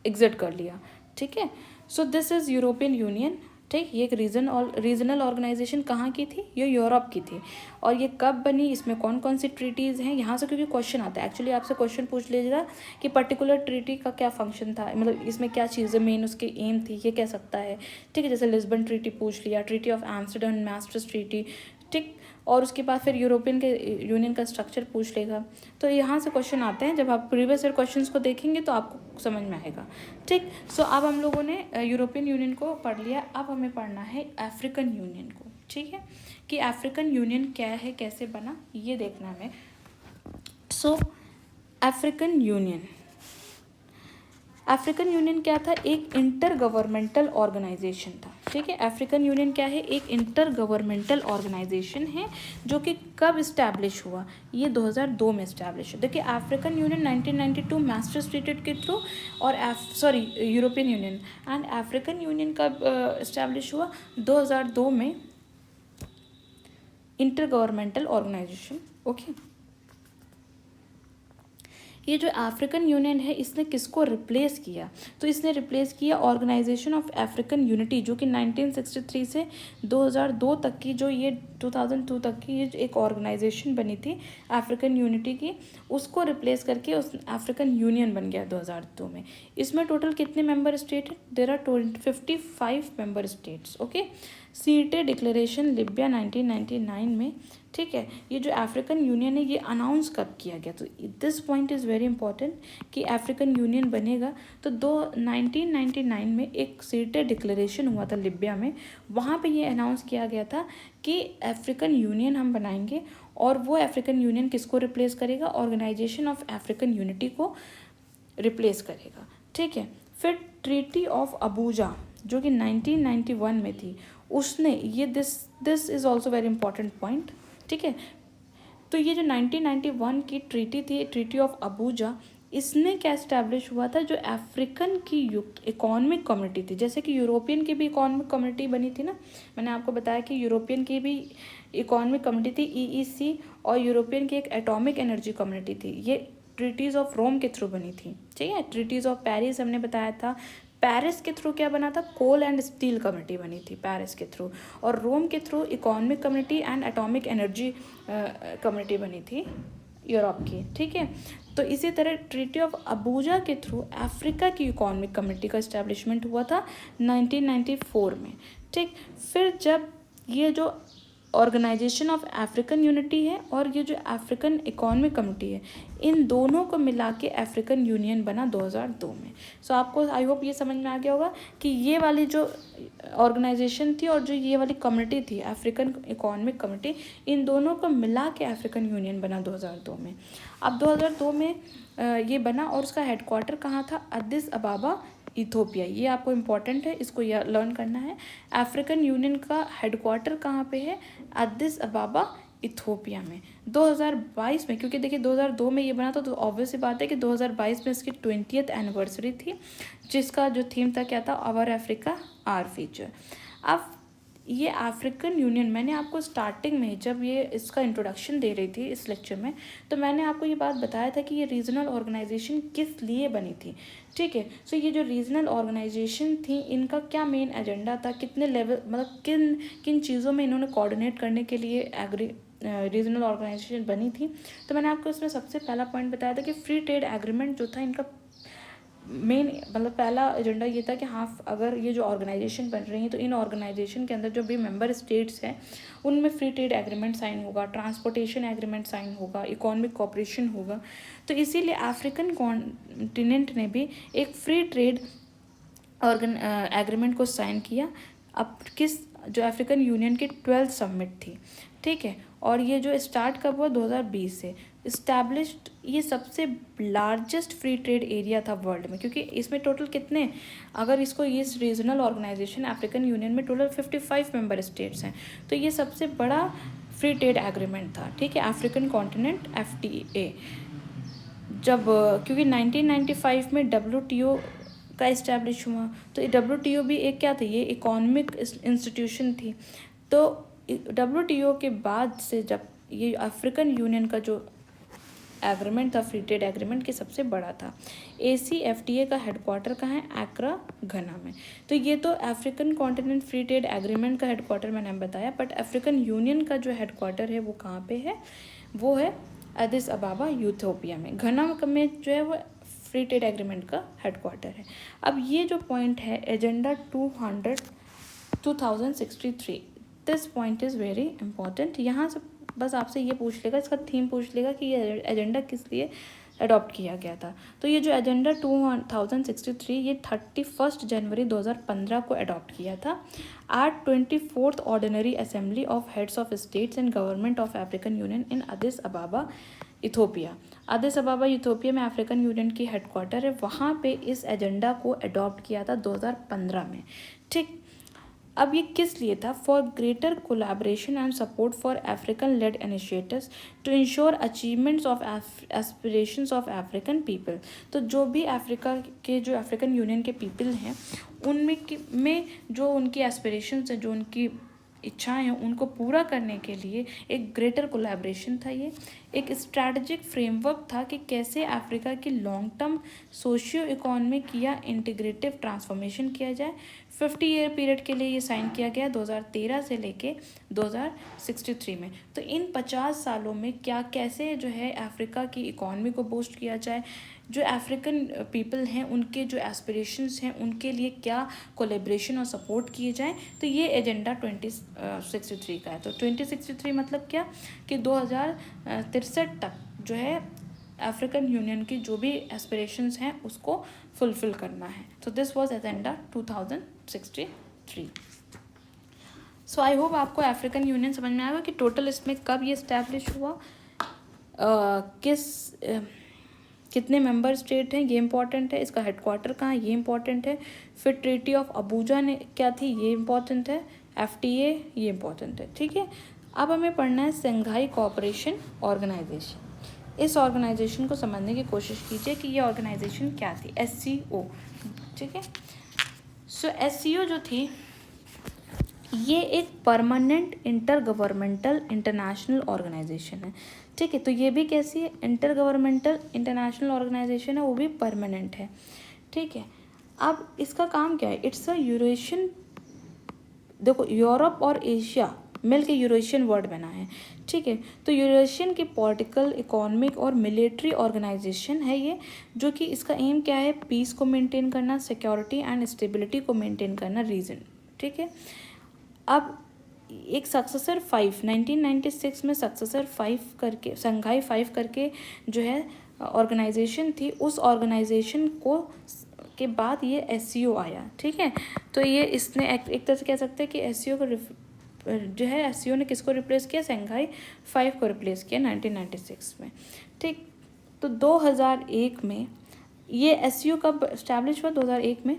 एग्जिट कर लिया, ठीक है। So this is European Union, ठीक। ये एक रीजनल ऑर्गेनाइजेशन कहाँ की थी, ये यूरोप की थी। और ये कब बनी, इसमें कौन कौन सी ट्रीटीज़ हैं, यहाँ से क्योंकि क्वेश्चन आता है, एक्चुअली आपसे क्वेश्चन पूछ लीजिएगा कि पर्टिकुलर ट्रीटी का क्या फंक्शन था, मतलब इसमें क्या चीज़ें मेन उसकी एम थी, ये कह सकता है, ठीक है। जैसे लिस्बन ट्रीटी पूछ लिया, ट्रीटी ऑफ एम्स्टर्डम, मास्ट्रिक्ट ट्रीटी, ठीक। और उसके बाद फिर यूरोपियन के यूनियन का स्ट्रक्चर पूछ लेगा। तो यहाँ से क्वेश्चन आते हैं, जब आप प्रीवियस ईयर क्वेश्चंस को देखेंगे तो आपको समझ में आएगा, ठीक। सो अब हम लोगों ने यूरोपियन यूनियन को पढ़ लिया, अब हमें पढ़ना है अफ्रीकन यूनियन को, ठीक है, कि अफ्रीकन यूनियन क्या है, कैसे बना, ये देखना है। सो अफ्रीकन यूनियन क्या था, एक इंटर गवर्नमेंटल ऑर्गेनाइजेशन था, ठीक है। अफ्रीकन यूनियन क्या है, एक इंटर गवर्नमेंटल ऑर्गेनाइजेशन है, जो कि कब इस्टेब्लिश हुआ, ये 2002 में इस्टेब्लिश हुआ। देखिए अफ्रीकन यूनियन 1992 मास्ट्रिक्ट ट्रीटी के थ्रू, और European union, and African union कब इस्टेब्लिश हुआ, 2002 में, इंटर गवर्नमेंटल ऑर्गेनाइजेशन, ओके। ये जो अफ्रीकन यूनियन है, इसने किसको रिप्लेस किया, तो इसने रिप्लेस किया ऑर्गेनाइजेशन ऑफ अफ्रीकन यूनिटी, जो कि 1963 से 2002 तक की जो ये 2002 तक की ये एक ऑर्गेनाइजेशन बनी थी अफ्रीकन यूनिटी की, उसको रिप्लेस करके उस अफ्रीकन यूनियन बन गया 2002 में। इसमें टोटल कितने मेंबर स्टेट हैं? There are 55 member states. Okay, Sirte declaration Libya 1999 में, ठीक है। ये जो अफ्रीकन यूनियन है ये अनाउंस कब किया गया? तो this point is very important कि अफ्रीकन यूनियन बनेगा तो 1999 में एक सीटे डिक्लेरेशन हुआ था लिबिया में, वहाँ पे ये अनाउंस किया गया था कि अफ्रीकन यूनियन हम बनाएंगे, और वो अफ्रीकन यूनियन किसको रिप्लेस करेगा? ऑर्गेनाइजेशन ऑफ अफ्रीकन यूनिटी को रिप्लेस करेगा, ठीक है। फिर ट्रीटी ऑफ अबूजा जो कि 1991 में थी, उसने ये this is also very important point, ठीक है। तो ये जो 1991 की ट्रीटी थी, ट्रीटी ऑफ अबूजा, इसने क्या इस्टेब्लिश हुआ था? जो अफ्रीकन की इकोनॉमिक कम्युनिटी थी, जैसे कि यूरोपियन की भी इकोनॉमिक कम्युनिटी बनी थी ना, मैंने आपको बताया कि यूरोपियन की भी इकोनॉमिक कम्युनिटी थी ईईसी, और यूरोपियन की एक एटॉमिक एनर्जी कम्युनिटी थी, ये ट्रीटीज़ ऑफ रोम के थ्रू बनी थी, ठीक है। ट्रीटीज़ ऑफ पेरिस हमने बताया था, पेरिस के थ्रू क्या बना था? कोल एंड स्टील कम्युनिटी बनी थी पेरिस के थ्रू, और रोम के through economic community and atomic energy community बनी थी यूरोप की, ठीक है। तो इसी तरह ट्रीटी ऑफ अबूजा के थ्रू अफ्रीका की इकोनॉमिक कम्युनिटी का इस्टेब्लिशमेंट हुआ था 1994 में, ठीक। फिर जब ये जो ऑर्गेनाइजेशन ऑफ अफ्रीकन यूनिटी है और ये जो अफ्रीकन इकोनॉमिक कम्युनिटी है, इन दोनों को मिला के अफ्रीकन यूनियन बना 2002 में। सो आपको आई होप ये समझ में आ गया होगा कि ये वाली जो ऑर्गेनाइजेशन थी और जो ये वाली कम्युनिटी थी अफ्रीकन इकोनॉमिक कम्युनिटी, इन दोनों को मिला के अफ्रीकन यूनियन बना 2002 में। अब 2002 में ये बना, और उसका हेडक्वार्टर कहाँ था? Addis Ababa, Ethiopia. ये आपको इम्पॉर्टेंट है, इसको लर्न करना है। अफ्रीकन यूनियन का हेडक्वार्टर कहाँ पे है? अदिस अबाबा, इथोपिया में। 2022 में, क्योंकि देखिए 2002 में ये बना था, तो ऑब्वियस सी बात है कि 2022 में इसकी 20th एनिवर्सरी थी, जिसका जो थीम था क्या था? Our Africa our future. अब ये अफ्रीकन यूनियन, मैंने आपको स्टार्टिंग में जब ये इसका इंट्रोडक्शन दे रही थी इस लेक्चर में, तो मैंने आपको ये बात बताया था कि ये रीजनल ऑर्गेनाइजेशन किस लिए बनी थी, ठीक है। सो ये जो रीजनल ऑर्गेनाइजेशन थी, इनका क्या मेन एजेंडा था, कितने लेवल, मतलब किन किन चीज़ों में इन्होंने कोऑर्डिनेट करने के लिए रीजनल ऑर्गेनाइजेशन बनी थी। तो मैंने आपको इसमें सबसे पहला पॉइंट बताया था कि फ्री ट्रेड एग्रीमेंट जो था इनका मेन, मतलब पहला एजेंडा ये था कि हाँ, अगर ये जो ऑर्गेनाइजेशन बन रही हैं तो इन ऑर्गेनाइजेशन के अंदर जो भी मेंबर स्टेट्स हैं उनमें फ्री ट्रेड एग्रीमेंट साइन होगा, ट्रांसपोर्टेशन एग्रीमेंट साइन होगा, इकोनॉमिक कोऑपरेशन होगा। तो इसीलिए अफ्रीकन कॉन्टिनेंट ने भी एक फ्री ट्रेड एग्रीमेंट को साइन किया। अब किस, जो अफ्रीकन यूनियन की 12th समिट थी, ठीक है। और ये जो स्टार्ट कब हुआ? 2020 से इस्टेब्लिश्ड। ये सबसे लार्जेस्ट फ्री ट्रेड एरिया था वर्ल्ड में, क्योंकि इसमें टोटल कितने, अगर इसको ये रीजनल ऑर्गेनाइजेशन अफ्रीकन यूनियन में टोटल 55 मेंबर स्टेट्स हैं, तो ये सबसे बड़ा फ्री ट्रेड एग्रीमेंट था, ठीक है, अफ्रीकन कॉन्टिनेंट FTA। जब क्योंकि 1995 में WTO का इस्टेब्लिश हुआ, तो WTO भी एक क्या थी? ये इकोनॉमिक इंस्टीट्यूशन थी। तो WTO के बाद से जब ये अफ्रीकन यूनियन का जो एग्रीमेंट था, फ्री ट्रेड एग्रीमेंट के सबसे बड़ा था। ACFTA का हेडक्वार्टर कहाँ है? एक्रा, घना में। तो ये तो African continent free trade agreement का हेडक्वार्टर मैंने बताया, बट अफ्रीकन यूनियन का जो हेडक्वार्टर है वो कहाँ पे है? वो है अदिस अबाबा, यूथोपिया में। घना में जो है वो फ्री ट्रेड एग्रीमेंट का हेडक्वार्टर है। अब ये जो पॉइंट है agenda 2063, this point is very important. यहाँ से बस आपसे ये पूछ लेगा, इसका थीम पूछ लेगा कि ये एजेंडा किस लिए अडॉप्ट किया गया था। तो ये जो एजेंडा 2063, ये 31 जनवरी 2015 को अडॉप्ट किया था at 24th ordinary assembly of heads of states and government of African union in Addis Ababa, Ethiopia. Addis Ababa Ethiopia में अफ्रीकन यूनियन की हेडक्वार्टर है, वहाँ पे इस एजेंडा को अडॉप्ट किया था 2015 में, ठीक। अब ये किस लिए था? For greater collaboration and support for African led initiatives to ensure achievements of aspirations of African people. तो जो भी अफ्रीका के, जो अफ्रीकन यूनियन के पीपल हैं, उनमें जो उनकी एस्पिरेशंस हैं, जो उनकी इच्छाएं हैं, उनको पूरा करने के लिए एक ग्रेटर कोलैबोरेशन था ये। एक स्ट्रैटेजिक फ्रेमवर्क था कि कैसे अफ्रीका की लॉन्ग टर्म सोशियो इकोनॉमिक या इंटीग्रेटिव ट्रांसफॉर्मेशन किया जाए। 50 ईयर पीरियड के लिए ये साइन किया गया 2013 से लेके 2063 में। तो इन 50 सालों में क्या कैसे जो है अफ्रीका की इकॉनमी को बूस्ट किया जाए, जो अफ्रीकन पीपल हैं उनके जो एस्पिरेशंस हैं उनके लिए क्या कोलेब्रेशन और सपोर्ट किए जाएं, तो ये एजेंडा 2063 का है। तो 2063 मतलब क्या कि 2063 तक जो है अफ्रीकन यूनियन की जो भी एस्पिरेशंस हैं उसको फुलफिल करना है। तो this was agenda 2063। So I hope आपको अफ्रीकन यूनियन समझ में आएगा कि टोटल इसमें कब ये इस्टेब्लिश हुआ, कितने मेंबर स्टेट हैं, ये इंपॉर्टेंट है, इसका हेडक्वार्टर कहाँ है, ये इंपॉर्टेंट है, फिर ट्रीटी ऑफ अबूजा ने क्या थी, ये इंपॉर्टेंट है, FTA ये इंपॉर्टेंट है। ठीक है, अब हमें पढ़ना है संघाई कोऑपरेशन ऑर्गेनाइजेशन। इस ऑर्गेनाइजेशन को समझने की कोशिश कीजिए कि ये ऑर्गेनाइजेशन क्या थी, SCO। ठीक है, सो SCO जो थी ये एक permanent intergovernmental international organisation है। ठीक है, तो ये भी कैसी है, इंटर गवर्नमेंटल इंटरनेशनल ऑर्गेनाइजेशन है, वो भी परमानेंट है। ठीक है, अब इसका काम क्या है, इट्स अ यूरेशियन, देखो यूरोप और एशिया मिल के यूरेशियन वर्ड बना है। ठीक है, तो यूरेशियन की पॉलिटिकल इकोनॉमिक और मिलिट्री ऑर्गेनाइजेशन है ये, जो कि इसका एम क्या है, पीस को मेंटेन करना, सिक्योरिटी एंड स्टेबिलिटी को मेंटेन करना रीजन। ठीक है, अब एक सक्सेसर 5 1996 में सक्सेसर 5 करके संघाई 5 करके जो है ऑर्गेनाइजेशन थी, उस ऑर्गेनाइजेशन को के बाद ये SCO आया। ठीक है, तो ये इसने एक तरह से कह सकते हैं कि SCO को जो है SCO ने किसको रिप्लेस किया, संघाई 5 को रिप्लेस किया 1996 में। ठीक, तो 2001 में ये SCO कब इस्टेब्लिश हुआ, 2001 में।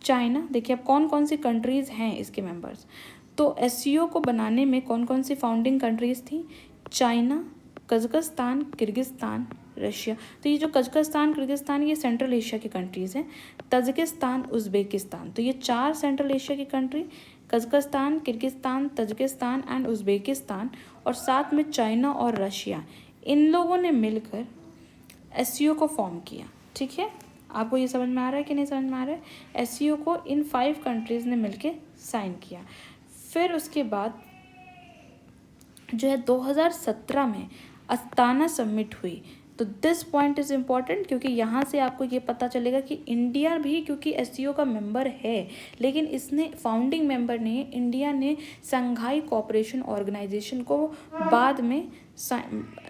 चाइना, देखिए अब कौन कौन सी कंट्रीज़ हैं इसके मेंबर्स, तो SCO को बनाने में कौन कौन सी फाउंडिंग कंट्रीज़ थी, चाइना, कज़ाकिस्तान, किर्गिस्तान, रशिया। तो ये जो कज़ाकिस्तान, किर्गिस्तान ये सेंट्रल एशिया की कंट्रीज़ हैं। तजिकिस्तान, उज़्बेकिस्तान, तो ये 4 सेंट्रल एशिया की country, Kazakhstan, Kyrgyzstan, Tajikistan and Uzbekistan, और साथ में चाइना और रशिया, इन लोगों ने मिलकर SCO को फॉर्म किया। ठीक है, आपको ये समझ में आ रहा है कि नहीं समझ में आ रहा है, SCO को इन 5 कंट्रीज़ ने मिलके साइन किया। फिर उसके बाद जो है 2017 में अस्ताना समिट हुई। तो दिस पॉइंट इज़ इम्पॉर्टेंट, क्योंकि यहाँ से आपको ये पता चलेगा कि इंडिया भी क्योंकि SCO का मेंबर है, लेकिन इसने फाउंडिंग मेंबर नहीं है, इंडिया ने संघाई कोऑपरेशन ऑर्गेनाइजेशन को बाद में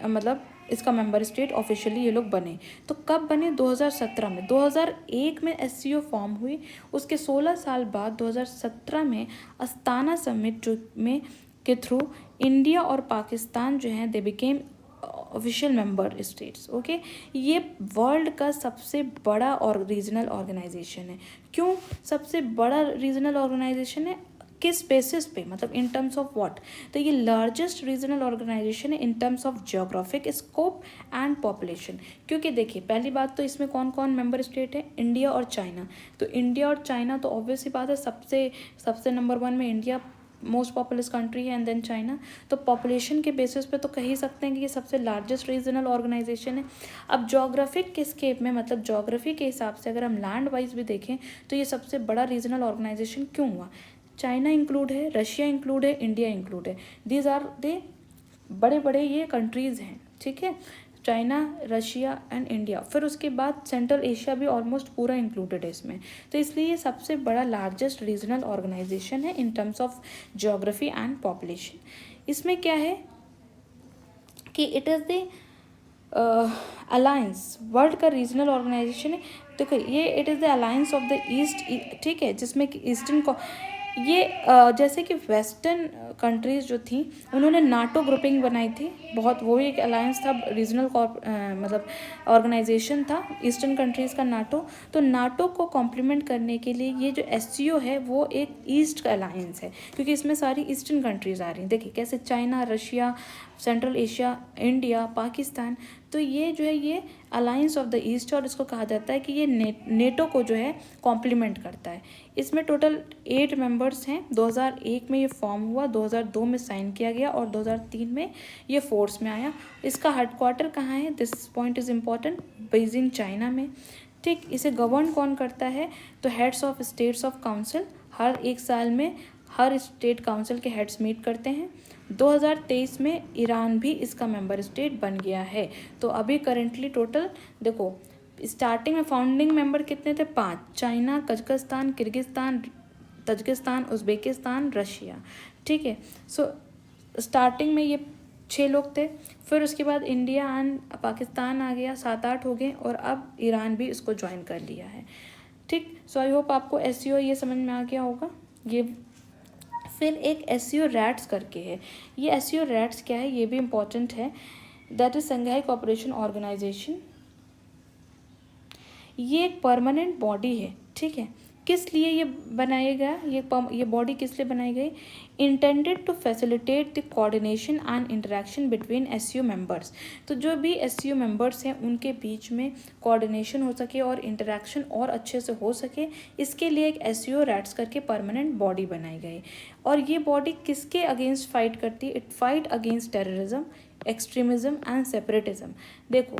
मतलब इसका मेंबर स्टेट ऑफिशियली ये लोग बने। तो कब बने, 2017 में। 2001 में SCO फॉर्म हुई, उसके 16 साल बाद 2017 में अस्ताना समिट जो में के थ्रू इंडिया और पाकिस्तान जो हैं they became official member states. Okay, ये वर्ल्ड का सबसे बड़ा और रीजनल ऑर्गेनाइजेशन है। क्यों सबसे बड़ा रीजनल ऑर्गेनाइजेशन है, किस बेसिस पे, मतलब इन टर्म्स ऑफ व्हाट, तो ये लार्जेस्ट रीजनल ऑर्गेनाइजेशन है in terms of geographic scope and population. क्योंकि देखिए पहली बात तो इसमें कौन कौन मेंबर स्टेट है, इंडिया और चाइना। तो इंडिया और चाइना तो ऑब्वियस ही बात है, सबसे नंबर 1 में इंडिया मोस्ट पॉपुलस कंट्री है, एंड देन चाइना। तो पॉपुलेशन के बेसिस पे तो कह ही सकते हैं कि ये सबसे लार्जेस्ट रीजनल ऑर्गेनाइजेशन है। अब ज्योग्राफिक के स्केप में, मतलब ज्योग्राफी के हिसाब से अगर हम लैंड वाइज भी देखें तो ये सबसे बड़ा रीजनल ऑर्गेनाइजेशन क्यों हुआ, चाइना इंक्लूड है, रशिया इंक्लूड है, इंडिया इंक्लूड है, दीज आर दे बड़े बड़े ये कंट्रीज़ हैं। ठीक है, चाइना, रशिया एंड इंडिया, फिर उसके बाद सेंट्रल एशिया भी ऑलमोस्ट पूरा इंक्लूडेड है इसमें। तो इसलिए ये सबसे बड़ा लार्जेस्ट रीजनल ऑर्गेनाइजेशन है in terms of geography and population. इसमें क्या है कि it is the alliance, world का रीजनल ऑर्गेनाइजेशन है। देखो ये it is the alliance of the east. ठीक है, जिसमें कि ईस्टर्न को ये जैसे कि वेस्टर्न कंट्रीज़ जो थी उन्होंने नाटो ग्रुपिंग बनाई थी बहुत, वो एक अलायंस था, रीजनल मतलब ऑर्गेनाइजेशन था ईस्टर्न कंट्रीज़ का नाटो। तो नाटो को कॉम्प्लीमेंट करने के लिए ये जो SCO है वो एक ईस्ट का अलायंस है, क्योंकि इसमें सारी ईस्टर्न कंट्रीज़ आ रही हैं। देखिए कैसे, China, Russia, central Asia, India, Pakistan. तो ये जो है ये अलायंस ऑफ द ईस्ट, और इसको कहा जाता है कि ये नेटो को जो है कॉम्प्लीमेंट करता है। इसमें टोटल 8 मेंबर्स हैं। 2001 में ये फॉर्म हुआ, 2002 में साइन किया गया और 2003 में ये फोर्स में आया। इसका हेडक्वार्टर कहाँ है, this point is important, Beijing China में। ठीक, इसे गवर्न कौन करता है, तो heads of states of council, हर 1 साल में हर स्टेट काउंसिल के हेड्स मीट करते हैं। 2023 में ईरान भी इसका मेंबर स्टेट बन गया है। तो अभी करेंटली टोटल देखो, स्टार्टिंग में फाउंडिंग मेंबर कितने थे, 5, China, Kazakhstan, Kyrgyzstan, Tajikistan, Uzbekistan, Russia. ठीक है, सो स्टार्टिंग में ये 6 लोग थे, फिर उसके बाद इंडिया एंड पाकिस्तान आ गया, 7-8 हो गए, और अब ईरान भी इसको ज्वाइन कर लिया है। ठीक, सो आई होप आपको एससीओ ये समझ में आ गया होगा। ये फिर एक एससीओ रैट्स करके है। ये एससीओ रैट्स क्या है, ये भी इम्पॉर्टेंट है। That is Shanghai cooperation organisation. ये एक परमानेंट बॉडी है। ठीक है, किस लिए ये बनाया गया, ये बॉडी किस लिए बनाई गई, intended to facilitate the coordination and interaction between SCO members. तो जो भी एससीओ मेंबर्स हैं उनके बीच में कोऑर्डिनेशन हो सके और इंटरेक्शन और अच्छे से हो सके, इसके लिए एक एससीओ रैट्स करके परमानेंट बॉडी बनाई गई। और ये बॉडी किसके अगेंस्ट फाइट करती है, it fight against terrorism, extremism and separatism. देखो,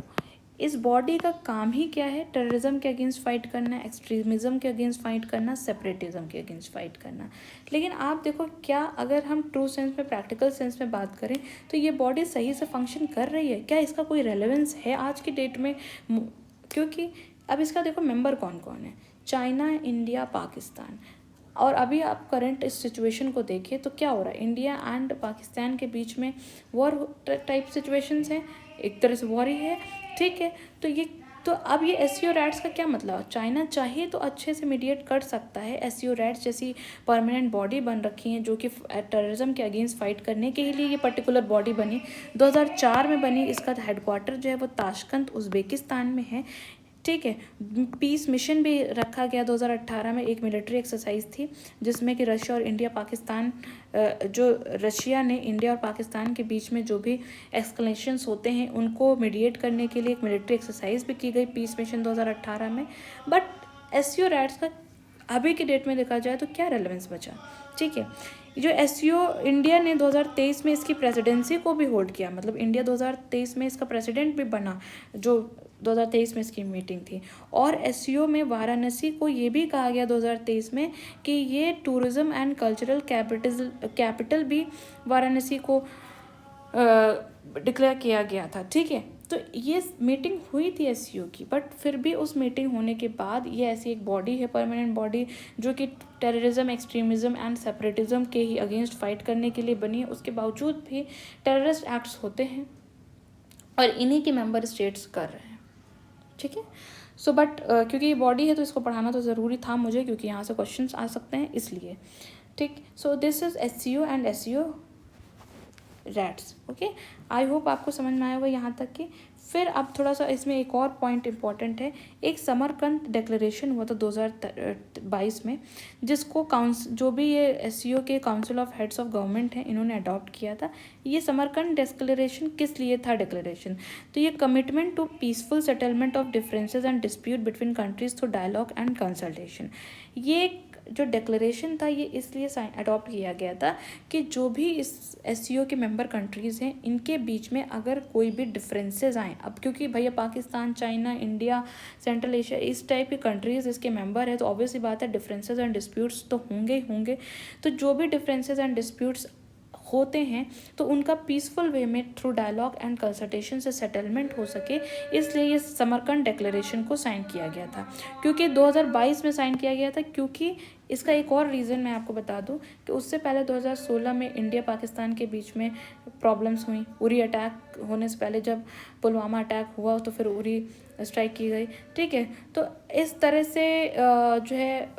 इस बॉडी का काम ही क्या है, टेररिज्म के अगेंस्ट फाइट करना, एक्सट्रीमिज्म के अगेंस्ट फाइट करना, सेपरेटिज्म के अगेंस्ट फाइट करना। लेकिन आप देखो, क्या अगर हम ट्रू सेंस में, प्रैक्टिकल सेंस में बात करें तो ये बॉडी सही से फंक्शन कर रही है क्या, इसका कोई रेलेवेंस है आज की डेट में? क्योंकि अब इसका देखो मेंबर कौन कौन है, चाइना, इंडिया, पाकिस्तान। और अभी आप करंट इस सिचुएशन को देखिए तो क्या हो रहा है, इंडिया एंड पाकिस्तान के बीच में वॉर टाइप सिचुएशंस हैं, एक तरह से वॉर ही है। ठीक है, तो अब ये एससीओ रैट्स का क्या मतलब, चाइना चाहिए तो अच्छे से मीडिएट कर सकता है। एससीओ रैट्स जैसी परमानेंट बॉडी बन रखी हैं जो कि टेररिज्म के अगेंस्ट फाइट करने के लिए ये पर्टिकुलर बॉडी बनी, 2004 में बनी। इसका हेडक्वार्टर जो है वो ताशकंद, उज़्बेकिस्तान में है। ठीक है, पीस मिशन भी रखा गया 2018 में, एक मिलिट्री एक्सरसाइज थी जिसमें कि रशिया और इंडिया, पाकिस्तान, जो रशिया ने इंडिया और पाकिस्तान के बीच में जो भी एक्सक्लेशंस होते हैं उनको मीडिएट करने के लिए एक मिलिट्री एक्सरसाइज भी की गई, पीस मिशन 2018 में। बट एससीओ रैट्स का अभी की डेट में देखा जाए तो क्या रेलेवेंस बचा। ठीक है, जो एससीओ इंडिया ने 2023 में इसकी प्रेसिडेंसी को भी होल्ड किया, मतलब इंडिया 2023 में इसका प्रेसिडेंट भी बना, जो 2023 में इसकी मीटिंग थी। और एससीओ में वाराणसी को ये भी कहा गया 2023 में कि ये टूरिज्म एंड कल्चरल कैपिटल भी वाराणसी को डिक्लेयर किया गया था। ठीक है, तो ये मीटिंग हुई थी एससीओ की, बट फिर भी उस मीटिंग होने के बाद ये ऐसी एक बॉडी है, परमानेंट बॉडी, जो कि टेररिज्म, एक्सट्रीमिज्म एंड सेपरेटिज्म के ही अगेंस्ट फाइट करने के लिए बनी है। उसके बावजूद भी टेररिस्ट एक्ट्स होते हैं और इन्हीं के मेंबर स्टेट्स कर रहे हैं। ठीक है, सो बट क्योंकि ये बॉडी है तो इसको पढ़ाना तो ज़रूरी था मुझे, क्योंकि यहाँ से क्वेश्चंस आ सकते हैं इसलिए। ठीक, so this is SCO and SCO rats. Okay, I hope आपको समझ में आया होगा यहाँ तक कि। फिर अब थोड़ा सा इसमें एक और पॉइंट इंपॉर्टेंट है, एक समरकंद डिक्लेरेशन हुआ था 2022 में, जिसको जो भी ये एससीओ के council of heads of government हैं इन्होंने अडॉप्ट किया था। ये समरकंद डिक्लेरेशन किस लिए था डिक्लेरेशन, तो ये commitment to peaceful settlement of differences and dispute between countries through dialogue and consultation. ये जो डिक्लेरेशन था ये इसलिए अडॉप्ट किया गया था कि जो भी इस एससीओ के मेंबर कंट्रीज़ हैं इनके बीच में अगर कोई भी डिफरेंसेस आएँ, अब क्योंकि भैया Pakistan, China, India, central Asia, इस टाइप की कंट्रीज़ इसके मेंबर है, तो ऑब्वियसली बात है डिफरेंसेस एंड डिस्प्यूट्स तो होंगे ही होंगे। तो जो भी डिफरेंसेस एंड डिस्प्यूट्स होते हैं तो उनका पीसफुल वे में थ्रू डायलॉग एंड कंसल्टेशन से सेटलमेंट हो सके, इसलिए ये समरकंद डिक्लेरेशन को साइन किया गया था। क्योंकि 2022 में साइन किया गया था, क्योंकि इसका एक और रीज़न मैं आपको बता दूं कि उससे पहले 2016 में इंडिया पाकिस्तान के बीच में प्रॉब्लम्स हुई। उरी अटैक होने से पहले जब पुलवामा अटैक हुआ तो फिर उरी स्ट्राइक की गई। ठीक है, तो इस तरह से जो है,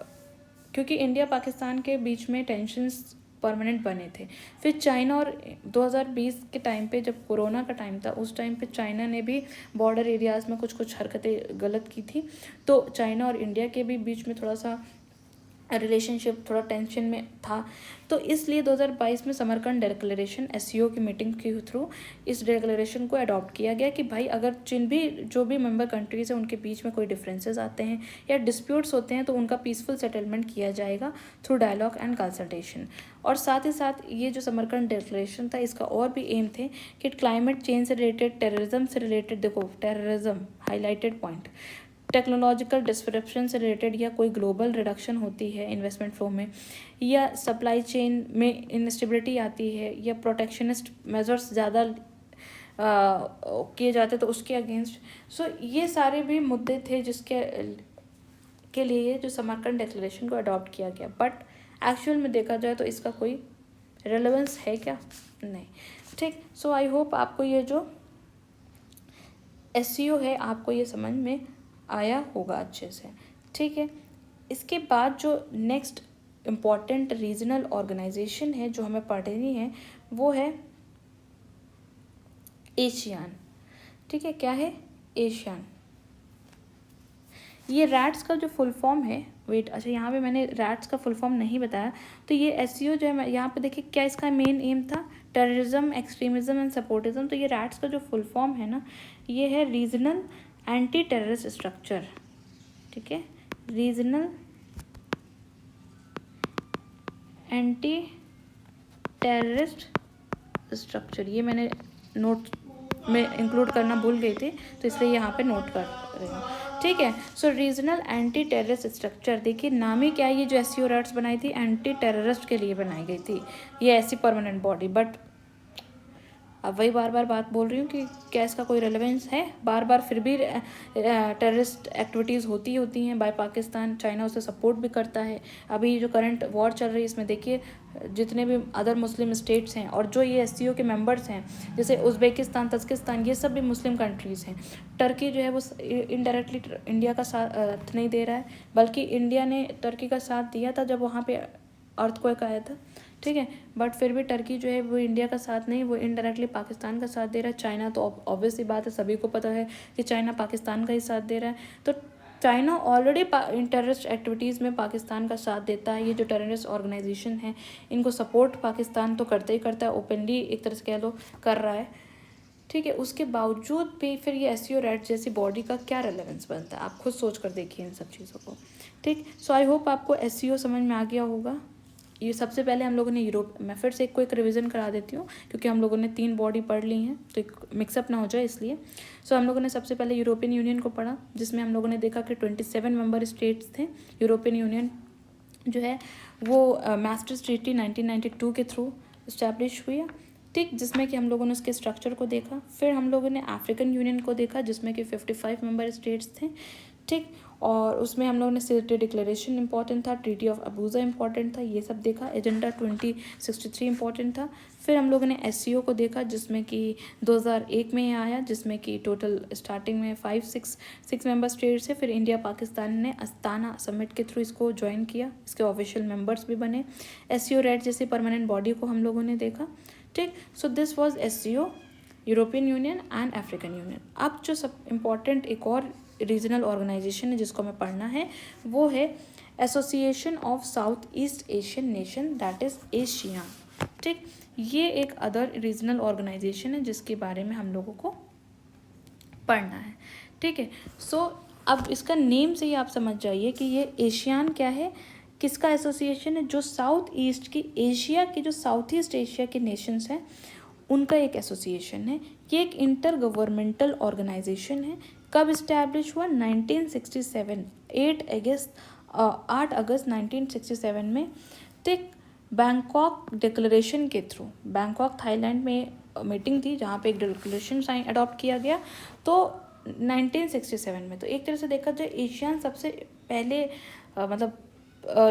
क्योंकि इंडिया पाकिस्तान के बीच में टेंशन्स परमानेंट बने थे। फिर चाइना और 2020 के टाइम पे जब कोरोना का टाइम था, उस टाइम पे चाइना ने भी बॉर्डर एरियाज़ में कुछ हरकतें गलत की थी, तो चाइना और इंडिया के भी बीच में थोड़ा सा रिलेशनशिप थोड़ा टेंशन में था। तो इसलिए 2022 में समरकंद डिक्लेरेशन एससीओ की मीटिंग के थ्रू इस डिक्लेरेशन को अडॉप्ट किया गया कि भाई अगर जो भी मेंबर कंट्रीज़ हैं उनके बीच में कोई डिफरेंसेस आते हैं या डिस्प्यूट्स होते हैं तो उनका पीसफुल सेटलमेंट किया जाएगा थ्रू डायलॉग एंड कंसल्टेशन। और साथ ही साथ ये जो समरकंद डिक्लेरेशन था इसका और भी एम थे कि क्लाइमेट चेंज से रिलेटेड, टेररिज्म से रिलेटेड, देखो terrorism highlighted point, technological description से रिलेटेड या कोई ग्लोबल रिडक्शन होती है इन्वेस्टमेंट फ्लो में, या सप्लाई चेन में इनस्टेबिलिटी आती है, या प्रोटेक्शनिस्ट मेजर्स ज़्यादा किए जाते तो उसके अगेंस्ट। सो ये सारे भी मुद्दे थे जिसके के लिए जो समरकंद डिक्लेरेशन को अडॉप्ट किया गया। बट एक्चुअल में देखा जाए तो इसका कोई रेलेवेंस है क्या? नहीं। ठीक। सो आई होप आपको ये जो एससीओ है आपको ये समझ में आया होगा अच्छे से। ठीक है। इसके बाद जो नेक्स्ट इम्पॉर्टेंट रीजनल ऑर्गेनाइजेशन है जो हमें पढ़नी है वो है एशियान। ठीक है, क्या है? एशियान। ये रैट्स का जो फुल फॉर्म है, वेट, अच्छा यहाँ पे मैंने रैट्स का फुल फॉर्म नहीं बताया। तो ये एससीओ जो है यहाँ पे देखिए क्या इसका मेन एम था, टेररिज्म, एक्सट्रीमिज्म एंड सपोर्टिज्म। तो ये रैट्स का जो फुल फॉर्म है ना, ये है रीजनल एंटी टेररिस्ट स्ट्रक्चर। ठीक है, रीजनल एंटी टेररिस्ट स्ट्रक्चर, ये मैंने नोट में इंक्लूड करना भूल गई थी तो इसलिए यहाँ पे नोट कर रही हूँ। ठीक है। सो रीजनल एंटी टेररिस्ट स्ट्रक्चर, देखिए नाम ही क्या है, ये जो एससीओ रैट्स बनाई थी एंटी टेररिस्ट के लिए बनाई गई थी, ये ऐसी परमानेंट बॉडी। बट अब वही बार बार बात बोल रही हूँ कि क्या इसका कोई रेलेवेंस है? बार बार फिर भी टेररिस्ट एक्टिविटीज़ होती हैं बाय पाकिस्तान, चाइना उसे सपोर्ट भी करता है। अभी जो करंट वॉर चल रही है इसमें देखिए जितने भी अदर मुस्लिम स्टेट्स हैं और जो ये एससीओ के मेंबर्स हैं जैसे उज़्बेकिस्तान, तजिकिस्तान, ये सब भी मुस्लिम कंट्रीज़ हैं। टर्की जो है वो इनडायरेक्टली इंडिया का साथ नहीं दे रहा है, बल्कि इंडिया ने टर्की का साथ दिया था जब वहाँ पे अर्थक्वेक आया था। ठीक है, बट फिर भी टर्की जो है वो इंडिया का साथ नहीं, वो इनडायरेक्टली पाकिस्तान का साथ दे रहा है। चाइना तो ऑब्वियसली बात है, सभी को पता है कि चाइना पाकिस्तान का ही साथ दे रहा है। तो चाइना ऑलरेडी टेररिस्ट एक्टिविटीज़ में पाकिस्तान का साथ देता है। ये जो टेररिस्ट ऑर्गेनाइजेशन है इनको सपोर्ट पाकिस्तान तो करता ही करता है, ओपनली एक तरह से कह लो कर रहा है। ठीक है, उसके बावजूद भी फिर ये एससीओ रैट जैसी बॉडी का क्या रेलेवेंस बनता है, आप खुद सोच कर देखिए इन सब चीज़ों को। ठीक। सो आई होप आपको एससीओ समझ में आ गया होगा। ये सबसे पहले हम लोगों ने यूरोप, मैं फिर से एक क्विक रिवीजन करा देती हूँ क्योंकि हम लोगों ने 3 बॉडी पढ़ ली हैं तो एक मिक्सअप ना हो जाए इसलिए। सो हम लोगों ने सबसे पहले यूरोपियन यूनियन को पढ़ा जिसमें हम लोगों ने देखा कि 27 मेंबर स्टेट्स थे। यूरोपियन यूनियन जो है वो मैस्ट्रिक्ट ट्रीटी 1992 के थ्रू इस्टेब्लिश हुई है। ठीक, जिसमें कि हम लोगों ने उसके स्ट्रक्चर को देखा। फिर हम लोगों ने अफ्रीकन यूनियन को देखा जिसमें कि 55 मेंबर स्टेट्स थे। ठीक, और उसमें हम लोगों ने सिटी डिक्लेरेशन इंपॉर्टेंट था, ट्रीटी ऑफ अबूजा इंपॉर्टेंट था, ये सब देखा। एजेंडा 2063 इंपॉर्टेंट था। फिर हम लोगों ने एससीओ को देखा जिसमें कि 2001 में ये आया, जिसमें कि टोटल स्टार्टिंग में 6 मेंबर स्टेट्स है। फिर इंडिया पाकिस्तान ने अस्ताना समिट के थ्रू इसको ज्वाइन किया, इसके ऑफिशियल मेंबर्स भी बने। एससीओ रैट जैसी परमानेंट बॉडी को हम लोगों ने देखा। ठीक, so this was SCO, European union and African union. अब जो सब इम्पॉर्टेंट एक और रीजनल ऑर्गेनाइजेशन है जिसको हमें पढ़ना है वो है association of south east Asian nation, that is ASEAN. ठीक, ये एक अदर रीजनल ऑर्गेनाइजेशन है जिसके बारे में हम लोगों को पढ़ना है। ठीक है, सो अब इसका नेम से ही आप समझ जाइए कि ये एशियान क्या है, किसका एसोसिएशन है, जो साउथ ईस्ट की एशिया की, जो साउथ ईस्ट एशिया के नेशंस हैं उनका एक एसोसिएशन है। ये एक इंटर गवर्नमेंटल ऑर्गेनाइजेशन है। कब इस्टेब्लिश हुआ? 1967, 8 अगस्त 1967 में। ठीक, बैंकॉक डिक्लेरेशन के थ्रू, बैंकॉक थाईलैंड में मीटिंग थी जहाँ पे एक डिक्लेरेशन साइन अडॉप्ट किया गया तो 1967 में। तो एक तरह से देखा जाए एशियान सबसे पहले मतलब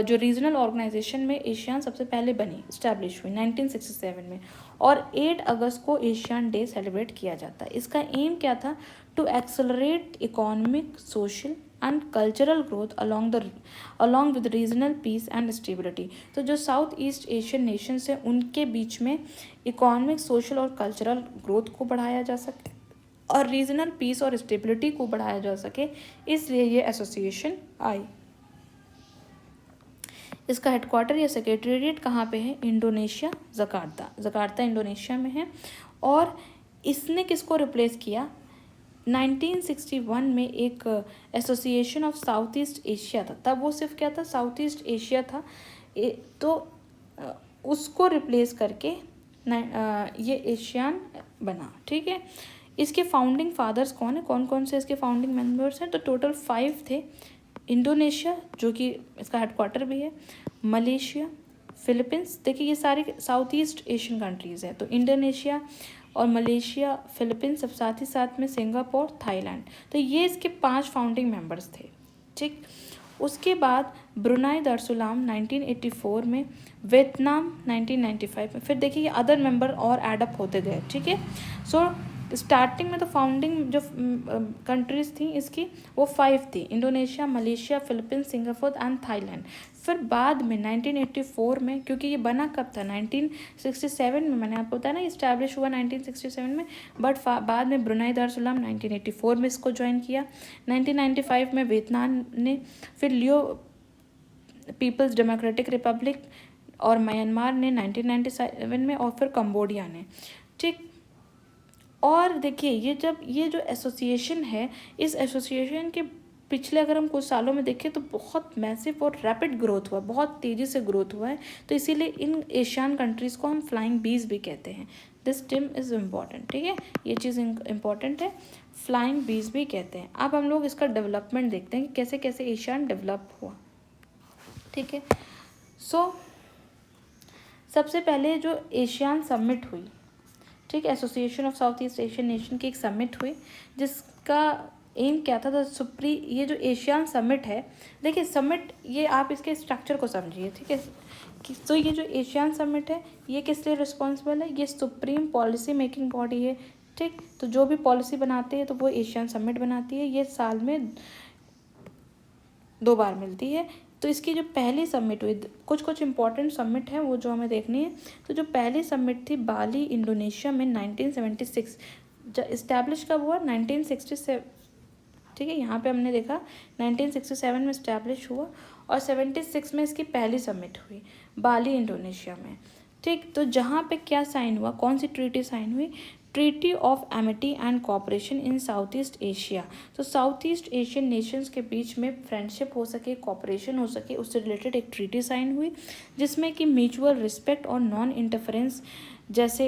जो रीजनल ऑर्गेनाइजेशन में एशियान सबसे पहले बनी, इस्टेब्लिश हुई 1967 में। और 8 अगस्त को एशियान डे सेलिब्रेट किया जाता है। इसका एम क्या था? To accelerate economic, social and cultural growth along with regional peace and stability. तो जो साउथ ईस्ट एशियन नेशंस हैं उनके बीच में इकोनॉमिक, सोशल और कल्चरल ग्रोथ को बढ़ाया जा सके और रीजनल पीस और स्टेबिलिटी को बढ़ाया जा सके, इसलिए ये एसोसिएशन आई। इसका हेडक्वार्टर या सेक्रेटेरिएट कहाँ पे है? Indonesia, Jakarta. जकार्ता इंडोनेशिया में है। और इसने किसको रिप्लेस किया? 1961 में एक association of south east Asia था, तब वो सिर्फ क्या था? साउथ ईस्ट एशिया था। तो उसको रिप्लेस करके ये एशियान बना। ठीक है, इसके फाउंडिंग फादर्स कौन है, कौन कौन से इसके फाउंडिंग मेंबर्स हैं? तो टोटल 5 थे। इंडोनेशिया, जो कि इसका हेडक्वार्टर भी है, मलेशिया, फिलीपींस। देखिए ये सारे साउथ ईस्ट एशियन कंट्रीज़ हैं, तो इंडोनेशिया और मलेशिया, फिलीपींस, सब साथ ही साथ में सिंगापुर, थाईलैंड। तो ये इसके 5 फाउंडिंग मेंबर्स थे। ठीक, उसके बाद ब्रुनाई दारुसलाम 1984 में, वियतनाम 1995 में। फिर देखिए अदर मेंबर और एडअप होते गए। ठीक है, सो स्टार्टिंग में तो फाउंडिंग जो कंट्रीज़ थी इसकी वो 5 थी, Indonesia, Malaysia, Philippines, Singapore and Thailand. फिर बाद में 1984 में, क्योंकि ये बना कब था? 1967 में, मैंने आपको बताया ना इस्टेब्लिश हुआ 1967 में, बट बाद में ब्रुनाई दारुसलाम 1984 में इसको ज्वाइन किया। 1995 में वियतनाम ने, फिर लियो पीपल्स डेमोक्रेटिक रिपब्लिक और म्यांमार ने 1997 में, और फिर कंबोडिया ने। ठीक, और देखिए ये जो एसोसिएशन है, इस एसोसिएशन के पिछले अगर हम कुछ सालों में देखें तो बहुत मैसिव और रैपिड ग्रोथ हुआ, बहुत तेज़ी से ग्रोथ हुआ है। तो इसीलिए इन एशियन कंट्रीज़ को हम फ्लाइंग बीज भी कहते हैं। This term is important. ठीक है, ये चीज़ इम्पॉर्टेंट है, फ्लाइंग बीज भी कहते हैं। अब हम लोग इसका डेवलपमेंट देखते हैं कि कैसे कैसे एशियन डेवलप हुआ। ठीक है, सो सबसे पहले जो एशियन समिट हुई, ठीक, association of south east Asian nation की एक समिट हुई, जिसका एम क्या था? ये जो एशियन समिट है, देखिए समिट, ये आप इसके स्ट्रक्चर को समझिए। ठीक है, तो ये जो एशियन समिट है ये किस लिए रिस्पॉन्सिबल है? ये सुप्रीम पॉलिसी मेकिंग बॉडी है। ठीक, तो जो भी पॉलिसी बनाती है तो वो एशियन समिट बनाती है। ये साल में 2 बार मिलती है। तो इसकी जो पहली समिट हुई, कुछ इंपॉर्टेंट समिट है वो जो हमें देखनी है। तो जो पहली समिट थी बाली इंडोनेशिया में 1976, इस्टेब्लिश कब हुआ? 1967। ठीक है, यहाँ पे हमने देखा 1967 में इस्टेब्लिश हुआ, और 76 में इसकी पहली समिट हुई बाली इंडोनेशिया में। ठीक, तो जहाँ पे क्या साइन हुआ, कौन सी ट्रीटी साइन हुई? Treaty of Amity and cooperation in south east Asia. तो साउथ ईस्ट एशियन नेशंस के बीच में फ्रेंडशिप हो सके, कोऑपरेशन हो सके, उससे रिलेटेड एक ट्रीटी साइन हुई, जिसमें कि म्यूचुअल रिस्पेक्ट और नॉन इंटरफेरेंस जैसे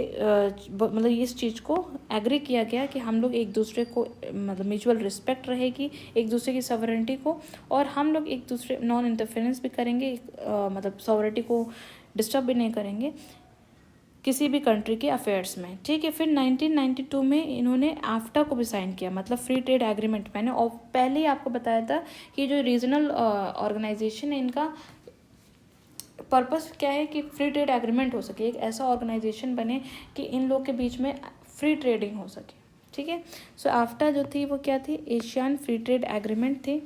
मतलब इस चीज़ को एग्री किया गया कि हम लोग एक दूसरे को, मतलब म्यूचुअल रिस्पेक्ट रहेगी एक दूसरे की सॉवरेनिटी को, और हम लोग एक दूसरे नॉन इंटरफेरेंस भी करेंगे, मतलब सॉवरेनिटी को डिस्टर्ब भी नहीं करेंगे किसी भी कंट्री के अफेयर्स में। ठीक है, फिर 1992 में इन्होंने आफ्टा को भी साइन किया, मतलब फ्री ट्रेड एग्रीमेंट। मैंने और पहले ही आपको बताया था कि जो रीजनल ऑर्गेनाइजेशन है इनका पर्पस क्या है कि फ्री ट्रेड एग्रीमेंट हो सके, एक ऐसा ऑर्गेनाइजेशन बने कि इन लोग के बीच में फ्री ट्रेडिंग हो सके। ठीक है, सो आफ्टा जो थी वो क्या थी? एशियन फ्री ट्रेड एग्रीमेंट थी।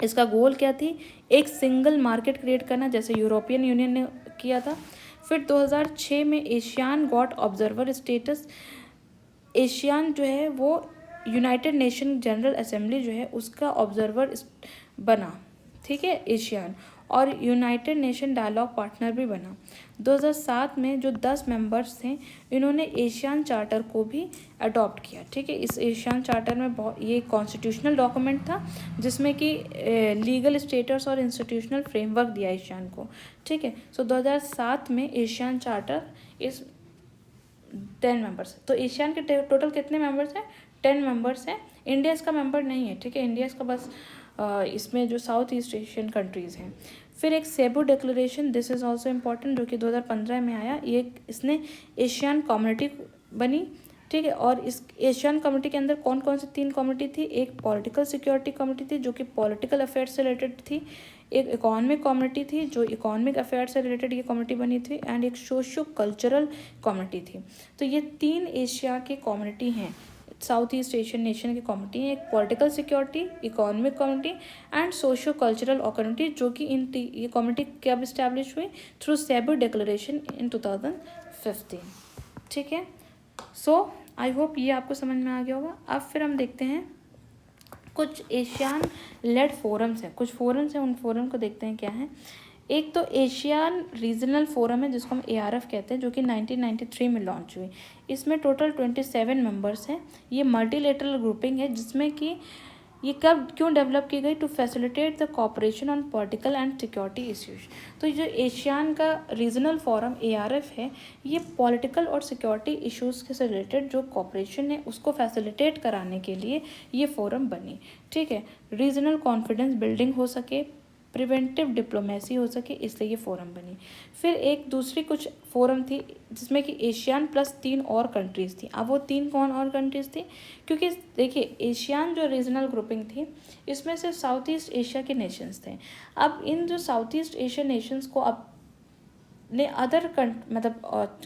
इसका गोल क्या थी? एक सिंगल मार्केट क्रिएट करना, जैसे यूरोपियन यूनियन ने किया था। फिर 2006 में Asian got observer status. Asian जो है वो यूनाइटेड नेशन जनरल असेंबली जो है उसका ऑब्जर्वर बना। ठीक है, एशियन, और यूनाइटेड नेशन डायलॉग पार्टनर भी बना। 2007 में जो 10 मेंबर्स थे इन्होंने एशियन चार्टर को भी अडॉप्ट किया। ठीक है, इस एशियन चार्टर में ये कॉन्स्टिट्यूशनल डॉक्यूमेंट था जिसमें कि लीगल स्टेटस और इंस्टीट्यूशनल फ्रेमवर्क दिया एशियन को। ठीक है, सो 2007 में एशियन चार्टर इस 10 मेंबर्स। तो एशियन के टोटल कितने मेंबर्स हैं? 10 मेंबर्स हैं। इंडिया इसका मेंबर नहीं है। ठीक है, इंडिया इसका बस इसमें जो साउथ ईस्ट एशियन कंट्रीज़ हैं। फिर एक Cebu declaration, this is also important, जो कि 2015 में आया। ये इसने एशियन कम्युनिटी बनी। ठीक है, और इस एशियन कम्युनिटी के अंदर कौन कौन सी 3 कम्युनिटी थी? एक पॉलिटिकल सिक्योरिटी कम्युनिटी थी जो कि पॉलिटिकल अफेयर्स से रिलेटेड थी, एक इकोनॉमिक कम्युनिटी थी जो इकोनॉमिक अफेयर्स से रिलेटेड ये कम्युनिटी बनी थी, एंड एक सोशो कल्चरल कम्युनिटी थी। तो ये 3 एशिया की कम्युनिटी हैं, साउथ ईस्ट एशियन नेशन की कम्युनिटी है, एक political security, economic community and socio cultural community, जो कि ये कम्युनिटी कब इस्टेब्लिश हुई? थ्रू सेबू डिक्लेरेशन इन 2015। ठीक है, सो आई होप ये आपको समझ में आ गया होगा। अब फिर हम देखते हैं कुछ एशियन लेड फोरम्स हैं, कुछ फोरम्स हैं, उन फोरम को देखते हैं क्या है। एक तो एशियन रीजनल फोरम है जिसको हम ARF कहते हैं, जो कि 1993 में लॉन्च हुई। इसमें टोटल 27 मेंबर्स हैं। ये मल्टीलेटरल ग्रुपिंग है जिसमें कि ये कब क्यों डेवलप की गई, to facilitate the cooperation on political and security issues. तो ये जो एशियन का रीजनल फोरम ARF है, ये पॉलिटिकल और सिक्योरिटी इश्यूज़ से रिलेटेड जो कॉपरेशन है उसको फैसिलिटेट कराने के लिए ये फोरम बनी। ठीक है, रीजनल कॉन्फिडेंस बिल्डिंग हो सके, प्रिवेंटिव डिप्लोमेसी हो सके, इसलिए ये फोरम बनी। फिर एक दूसरी कुछ फोरम थी जिसमें कि एशियन प्लस 3 और कंट्रीज़ थी। अब वो 3 कौन और कंट्रीज़ थी, क्योंकि देखिए एशियन जो रीजनल ग्रुपिंग थी इसमें से साउथ ईस्ट एशिया के नेशंस थे। अब इन जो साउथ ईस्ट एशियन नेशंस को अब ने अदर मतलब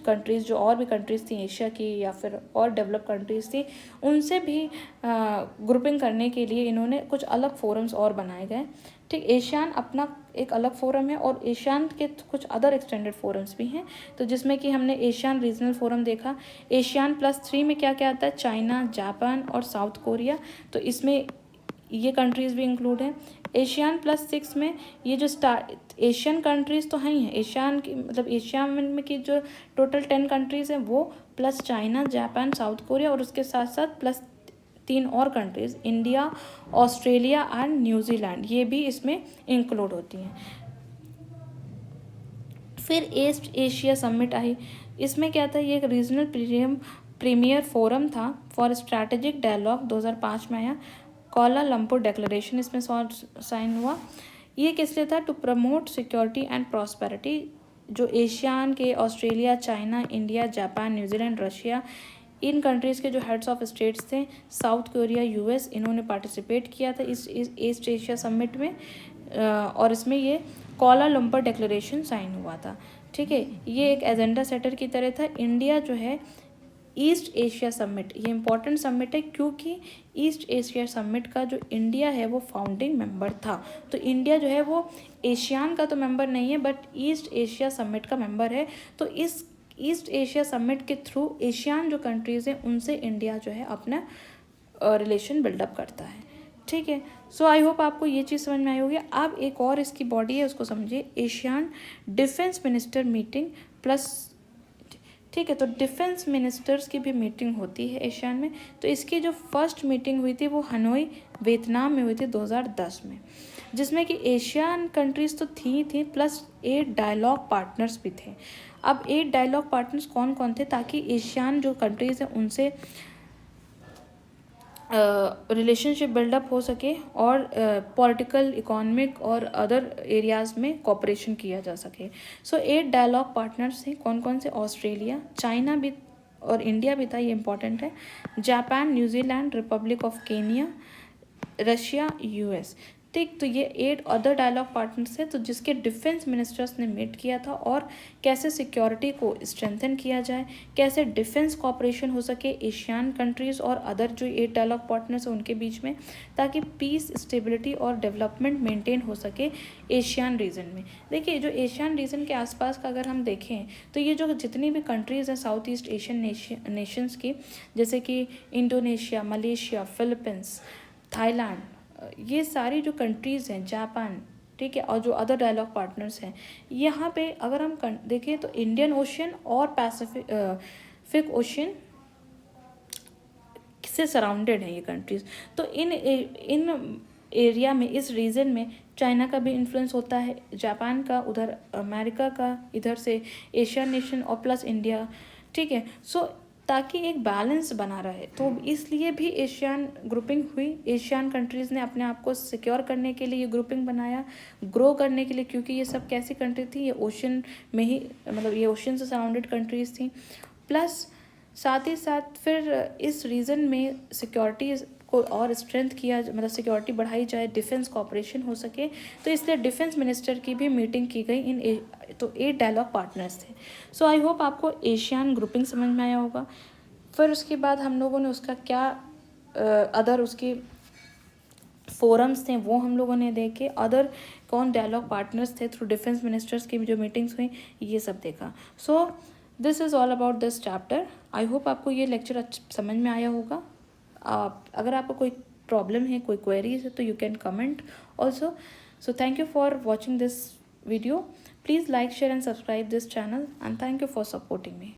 कंट्रीज़ जो और भी कंट्रीज़ थी एशिया की या फिर और डेवलप कंट्रीज़ थी, उनसे भी ग्रुपिंग करने के लिए इन्होंने कुछ अलग फोरम्स और बनाए गए। ठीक, एशियन अपना एक अलग फोरम है और एशियन के कुछ अदर एक्सटेंडेड फोरम्स भी हैं। तो जिसमें कि हमने एशियन रीजनल फोरम देखा। एशियन प्लस 3 में क्या क्या आता है, चाइना, जापान और साउथ कोरिया, तो इसमें ये कंट्रीज़ भी इंक्लूड हैं। एशियन प्लस 6 में ये जो एशियन कंट्रीज़ तो हैं ही हैं, एशियन की मतलब एशिया में की जो टोटल 10 कंट्रीज़ हैं वो plus China, Japan, south Korea और उसके साथ साथ प्लस 3 और countries India, Australia and New Zealand, ये भी इसमें इंक्लूड होती हैं। फिर ईस्ट एशिया समिट आई। इसमें क्या था, ये एक रीजनल प्रीमियर फोरम था फॉर स्ट्रैटेजिक डायलॉग, 2005 में आया। कोलालमपुर डिक्लेरेशन इसमें साइन हुआ। ये किस लिए था, to promote security and prosperity. जो एशियान के Australia, China, India, Japan, New Zealand, Russia, इन कंट्रीज़ के जो हेड्स ऑफ स्टेट्स थे, साउथ कोरिया, US, इन्होंने पार्टिसिपेट किया था इस ईस्ट एशिया समिट में। और इसमें ये कोलालमपुर डिक्लेरेशन साइन हुआ था। ठीक है, ये एक एजेंडा सेटर की तरह था। इंडिया जो है ईस्ट एशिया समिट, ये इम्पॉर्टेंट समिट है क्योंकि ईस्ट एशिया समिट का जो इंडिया है वो फाउंडिंग मेंबर था। तो इंडिया जो है वो एशियान का तो मेंबर नहीं है बट ईस्ट एशिया समिट का मेंबर है। तो इस ईस्ट एशिया समिट के थ्रू एशियान जो कंट्रीज़ हैं उनसे इंडिया जो है अपना रिलेशन बिल्डअप करता है। ठीक है, सो आई होप आपको ये चीज़ समझ में आई होगी। अब एक और इसकी बॉडी है उसको समझिए, Asian defence minister meeting plus. ठीक है, तो डिफेंस मिनिस्टर्स की भी मीटिंग होती है एशियन में। तो इसकी जो फर्स्ट मीटिंग हुई थी वो हनोई, वियतनाम में हुई थी 2010 में, जिसमें कि एशियन कंट्रीज़ तो थी प्लस 8 डायलॉग पार्टनर्स भी थे। अब 8 डायलॉग पार्टनर्स कौन कौन थे, ताकि एशियन जो कंट्रीज़ हैं उनसे रिलेशनशिप बिल्डअप हो सके और पॉलिटिकल, इकोनॉमिक और अदर एरियाज़ में कॉपरेशन किया जा सके। सो 8 डायलॉग पार्टनर्स हैं, कौन कौन से, ऑस्ट्रेलिया, चाइना भी और इंडिया भी था, ये इंपॉर्टेंट है, Japan, New Zealand, Republic of Kenya, Russia, US। ठीक, तो ये 8 अदर डायलॉग पार्टनर्स हैं तो जिसके डिफेंस मिनिस्टर्स ने मीट किया था और कैसे सिक्योरिटी को स्ट्रेंथन किया जाए, कैसे डिफेंस कॉपरेशन हो सके एशियन कंट्रीज़ और अदर जो 8 डायलॉग पार्टनर्स हैं उनके बीच में, ताकि पीस, स्टेबिलिटी और डेवलपमेंट मेंटेन हो सके एशियन रीजन में। देखिए जो एशियन रीजन के आसपास का अगर हम देखें तो ये जो जितनी भी कंट्रीज़ हैं साउथ ईस्ट एशियन नेशंस की, जैसे कि इंडोनेशिया, मलेशिया, फिलीपींस, थाईलैंड, ये सारी जो कंट्रीज़ हैं, जापान, ठीक है, और जो अदर डायलॉग पार्टनर्स हैं, यहाँ पे अगर हम देखें तो इंडियन ओशन और पैसिफिक ओशन से सराउंडेड है ये कंट्रीज़। तो इन एरिया में, इस रीजन में चाइना का भी इन्फ्लुएंस होता है, जापान का, उधर अमेरिका का, इधर से एशियन नेशन और प्लस इंडिया। ठीक है, सो ताकि एक बैलेंस बना रहे, तो इसलिए भी एशियन ग्रुपिंग हुई। एशियन कंट्रीज़ ने अपने आप को सिक्योर करने के लिए ये ग्रुपिंग बनाया, ग्रो करने के लिए, क्योंकि ये सब कैसी कंट्री थी, ये ओशन में ही, मतलब ये ओशन से सराउंडेड कंट्रीज़ थी। प्लस साथ ही साथ फिर इस रीजन में सिक्योरिटी को और स्ट्रेंथ किया, मतलब सिक्योरिटी बढ़ाई जाए, डिफेंस कॉपरेशन हो सके, तो इसलिए डिफेंस मिनिस्टर की भी मीटिंग की गई तो 8 डायलॉग पार्टनर्स थे। सो आई होप आपको एशियन ग्रुपिंग समझ में आया होगा। फिर उसके बाद हम लोगों ने उसका क्या अदर उसके फोरम्स थे वो हम लोगों ने देखे, अदर कौन डायलॉग पार्टनर्स थे थ्रू डिफेंस मिनिस्टर्स की जो मीटिंग्स हुई, ये सब देखा। So this is all about this chapter. I hope आपको ये लेक्चर समझ में आया होगा। अगर आपको कोई प्रॉब्लम है, कोई क्वेरीज है, तो you can comment also. So thank you for watching this video. Please like, share and subscribe this channel, and thank you for supporting me.